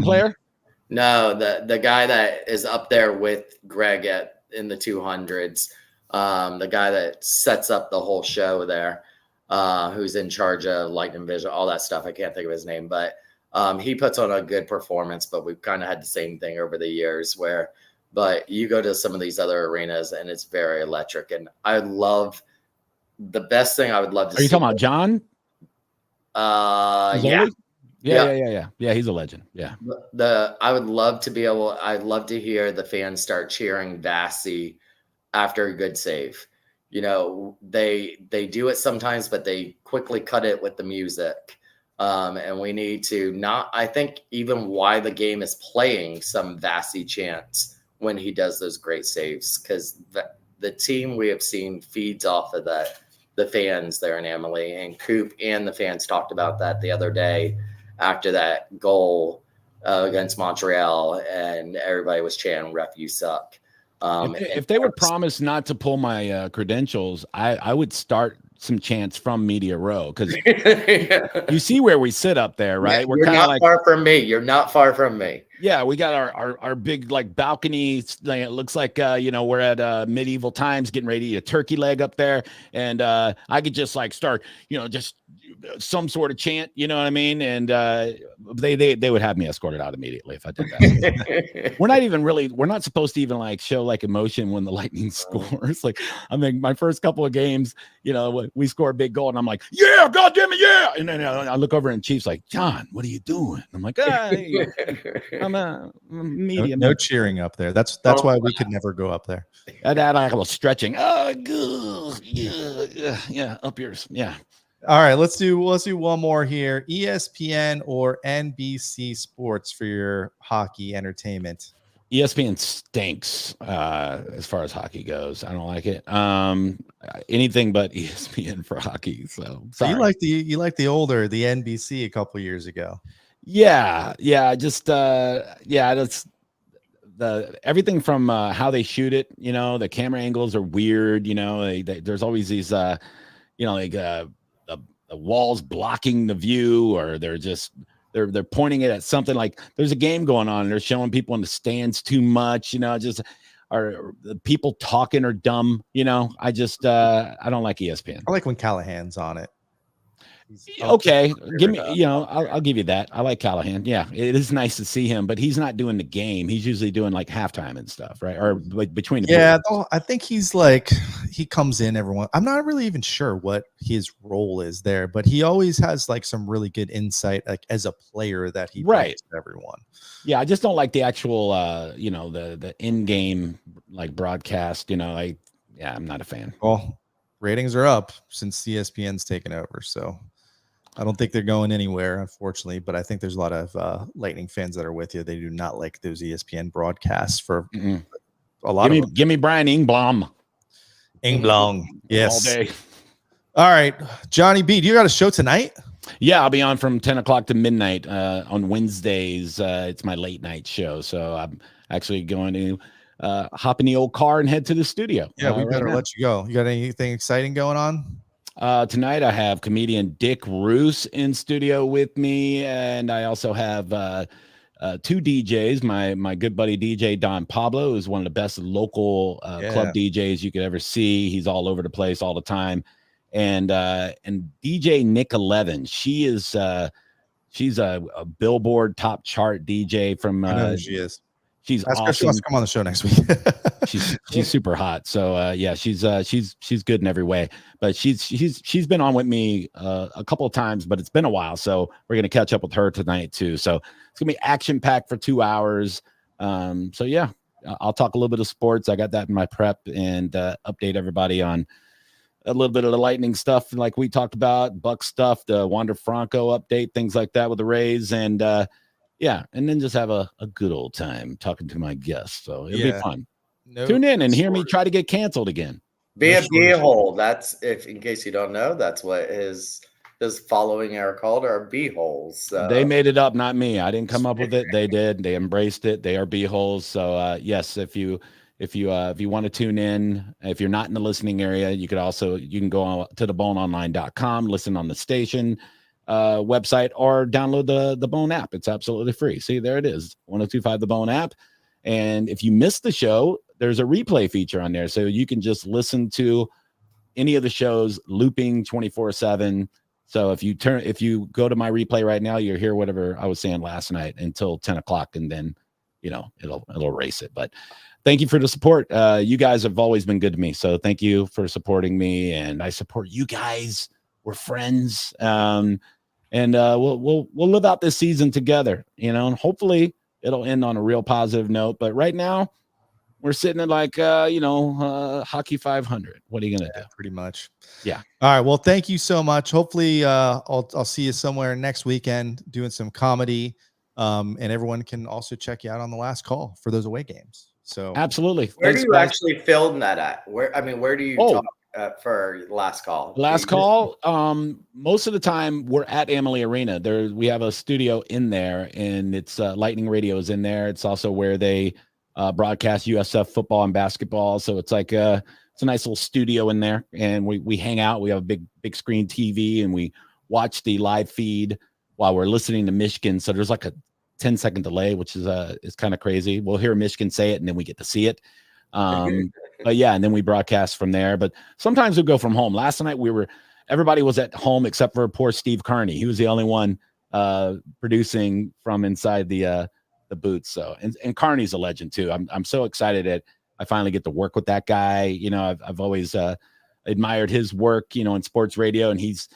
Speaker 5: player?
Speaker 7: No, the guy that is up there with Greg in the 200s. The guy that sets up the whole show there, who's in charge of Lightning Vision, all that stuff. I can't think of his name, but he puts on a good performance. But we've kind of had the same thing over the years but you go to some of these other arenas and it's very electric. And I love, the best thing I would love to see.
Speaker 5: Are you talking about John?
Speaker 7: Yeah.
Speaker 5: Yeah, he's a legend. Yeah.
Speaker 7: I would love to be able. I'd love to hear the fans start cheering Vassy after a good save. They do it sometimes, but they quickly cut it with the music. And we need to not. I think even why the game is playing some Vassy chants when he does those great saves, because the team we have seen feeds off of that. The fans there in Emily and Coop and the fans talked about that the other day after that goal against Montreal, and everybody was chanting "Ref, you suck."
Speaker 5: If they would promise not to pull my credentials, I would start some chants from Media Row, because you see where we sit up there, right?
Speaker 7: Yeah,
Speaker 5: We're
Speaker 7: kind of like far from me. You're not far from me.
Speaker 5: Yeah, we got our big like balcony. It looks like we're at medieval times, getting ready to eat a turkey leg up there, and I could just like start just some sort of chant, you know what I mean? And they would have me escorted out immediately if I did that. We're not supposed to even like show like emotion when the Lightning scores. Like, I mean, my first couple of games, we score a big goal and I'm like, yeah, God damn it, yeah. And then I look over and Chief's like, John, what are you doing? I'm like, I'm a medium.
Speaker 2: No cheering up there. That's why we could never go up there.
Speaker 5: That I was stretching. Oh, good. Yeah, up yours. Yeah.
Speaker 2: All right, let's do one more here. ESPN or NBC Sports for your hockey entertainment?
Speaker 5: ESPN stinks as far as hockey goes. I don't like it. Anything but ESPN for hockey. So sorry.
Speaker 2: You like the older the NBC a couple years ago.
Speaker 5: Yeah. Just that's everything from how they shoot it. The camera angles are weird. There's always these the walls blocking the view, or they're pointing it at something. Like there's a game going on and they're showing people in the stands too much, or the people talking are dumb. I don't like ESPN.
Speaker 2: I like when Callahan's on it.
Speaker 5: Okay, give me, I'll give you that. I like Callahan. Yeah, it is nice to see him, but he's not doing the game. He's usually doing like halftime and stuff, right? Or like between.
Speaker 2: I think he's like, he comes in everyone. I'm not really even sure what his role is there, but he always has like some really good insight, like as a player that he brings to everyone.
Speaker 5: Yeah, I just don't like the actual, the in-game like broadcast. I'm not a fan.
Speaker 2: Well, ratings are up since ESPN's taken over, so. I don't think they're going anywhere, unfortunately, but I think there's a lot of Lightning fans that are with you. They do not like those ESPN broadcasts for a lot of them.
Speaker 5: Give me Brian Engblom.
Speaker 2: Yes.
Speaker 5: All day.
Speaker 2: All right. Johnny B, do you got a show tonight?
Speaker 5: Yeah, I'll be on from 10 o'clock to midnight on Wednesdays. It's my late night show. So I'm actually going to hop in the old car and head to the studio.
Speaker 2: Yeah, we better let you go. You got anything exciting going on?
Speaker 5: Tonight I have comedian Dick Roos in studio with me, and I also have two DJs. My good buddy DJ Don Pablo is one of the best local club DJs you could ever see. He's all over the place all the time, and DJ Nick 11. She's a Billboard top chart DJ from.
Speaker 2: I know who she is.
Speaker 5: She's
Speaker 2: awesome. She wants to come on the show next week.
Speaker 5: she's super hot. So she's good in every way. But she's been on with me a couple of times, but it's been a while. So we're gonna catch up with her tonight too. So it's gonna be action packed for 2 hours. So yeah, I'll talk a little bit of sports. I got that in my prep, and update everybody on a little bit of the Lightning stuff, like we talked about, Buck stuff, the Wander Franco update, things like that with the Rays, and and then just have a good old time talking to my guests. So it'll be fun. Tune in and hear me try to get canceled again.
Speaker 7: Be a beehole. That's, if in case you don't know, that's what his following are called, are beeholes.
Speaker 5: They made it up, not me. I didn't come up with it. They did. They embraced it. They are beeholes. So yes, if you want to tune in, if you're not in the listening area, you can go on to theboneonline.com, listen on the station website, or download the Bone app. It's absolutely free. See, there it is, 1025 the Bone app. And if you missed the show, there's a replay feature on there, so you can just listen to any of the shows looping 24/7. So if you go to my replay right now, you'll hear whatever I was saying last night until 10 o'clock, and then it'll erase it. But thank you for the support. You guys have always been good to me, so thank you for supporting me, and I support you guys. We're friends. and we'll live out this season together, and hopefully it'll end on a real positive note. But right now, we're sitting at like hockey 500. What are you gonna do?
Speaker 2: Pretty much.
Speaker 5: Yeah.
Speaker 2: All right. Well, thank you so much. Hopefully, I'll see you somewhere next weekend doing some comedy. And everyone can also check you out on the last call for those away games. So
Speaker 5: absolutely.
Speaker 7: Where do you actually film that at? Where do you talk for last call?
Speaker 5: Last call. Most of the time we're at Amalie Arena. We have a studio in there, and it's Lightning Radio is in there. It's also where they broadcast USF football and basketball. So it's like it's a nice little studio in there, and we hang out. We have a big screen TV, and we watch the live feed while we're listening to Michigan. So there's like a 10-second delay, which is kind of crazy. We'll hear Michigan say it, and then we get to see it. But yeah, and then we broadcast from there. But sometimes we go from home. Last night everybody was at home except for poor Steve Carney. He was the only one producing from inside the booth. So and Carney's a legend too. I'm so excited that I finally get to work with that guy. I've always admired his work, in sports radio, and he's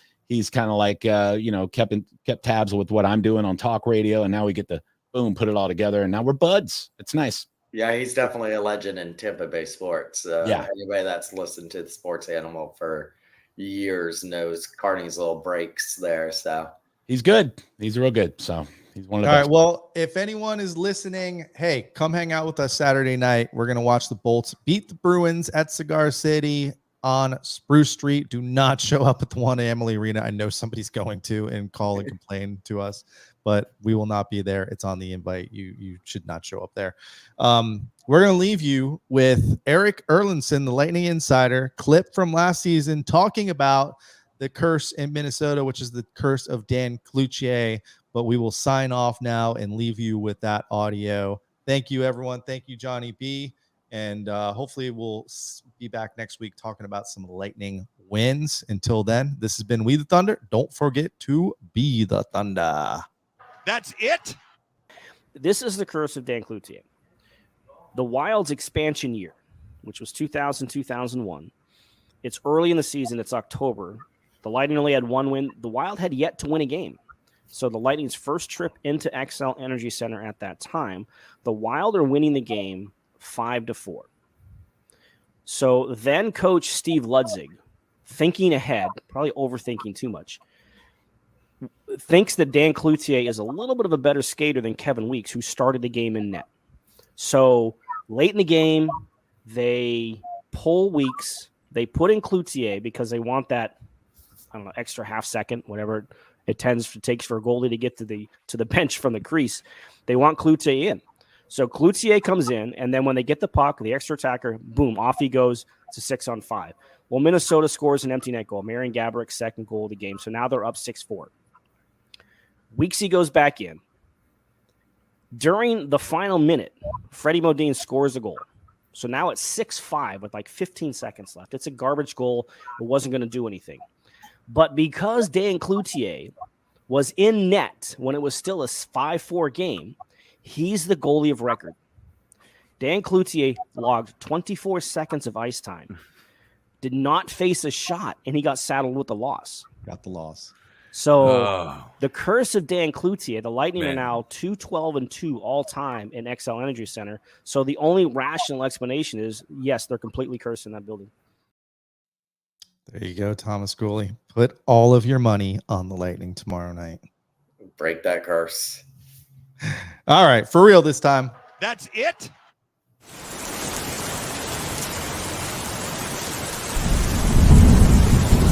Speaker 5: kind of like kept tabs with what I'm doing on talk radio, and now we get to put it all together, and now we're buds. It's nice.
Speaker 7: Yeah, he's definitely a legend in Tampa Bay sports. Anybody that's listened to the Sports Animal for years knows Carney's little breaks there. So
Speaker 5: he's good. He's real good. So he's one of the
Speaker 2: best.
Speaker 5: All right.
Speaker 2: Well, if anyone is listening, hey, come hang out with us Saturday night. We're going to watch the Bolts beat the Bruins at Cigar City on Spruce Street. Do not show up at the one at Amalie Arena. I know somebody's going to and call and complain to us, but we will not be there. It's on the invite. You should not show up there. We're going to leave you with Eric Erlinson, the Lightning Insider, clip from last season talking about the curse in Minnesota, which is the curse of Dan Cloutier. But we will sign off now and leave you with that audio. Thank you, everyone. Thank you, Johnny B. And hopefully we'll be back next week talking about some Lightning wins. Until then, this has been We the Thunder. Don't forget to be the Thunder.
Speaker 8: That's it?
Speaker 9: This is the curse of Dan Cloutier. The Wild's expansion year, which was 2000-2001. It's early in the season. It's October. The Lightning only had one win. The Wild had yet to win a game. So the Lightning's first trip into XL Energy Center at that time, the Wild are winning the game 5-4. So then coach Steve Ludzig, thinking ahead, probably overthinking too much, thinks that Dan Cloutier is a little bit of a better skater than Kevin Weeks, who started the game in net. So late in the game, they pull Weeks. They put in Cloutier because they want that, extra half second, whatever it takes for a goalie to get to the bench from the crease. They want Cloutier in. So Cloutier comes in, and then when they get the puck, the extra attacker, boom, off he goes to 6-on-5. Well, Minnesota scores an empty net goal. Marian Gabourik's second goal of the game. So now they're up 6-4. Weeksy goes back in. During the final minute, Freddie Modine scores a goal. So now it's 6-5 with like 15 seconds left. It's a garbage goal. It wasn't going to do anything. But because Dan Cloutier was in net when it was still a 5-4 game, he's the goalie of record. Dan Cloutier logged 24 seconds of ice time, did not face a shot, and he got saddled with the loss.
Speaker 2: Got the loss.
Speaker 9: So the curse of Dan Cloutier, the Lightning are now 2-12-2 all time in XL Energy Center. So the only rational explanation is, yes, they're completely cursed in that building.
Speaker 2: There you go, Thomas Gooley. Put all of your money on the Lightning tomorrow night.
Speaker 7: Break that curse.
Speaker 2: All right, for real this time.
Speaker 8: That's it?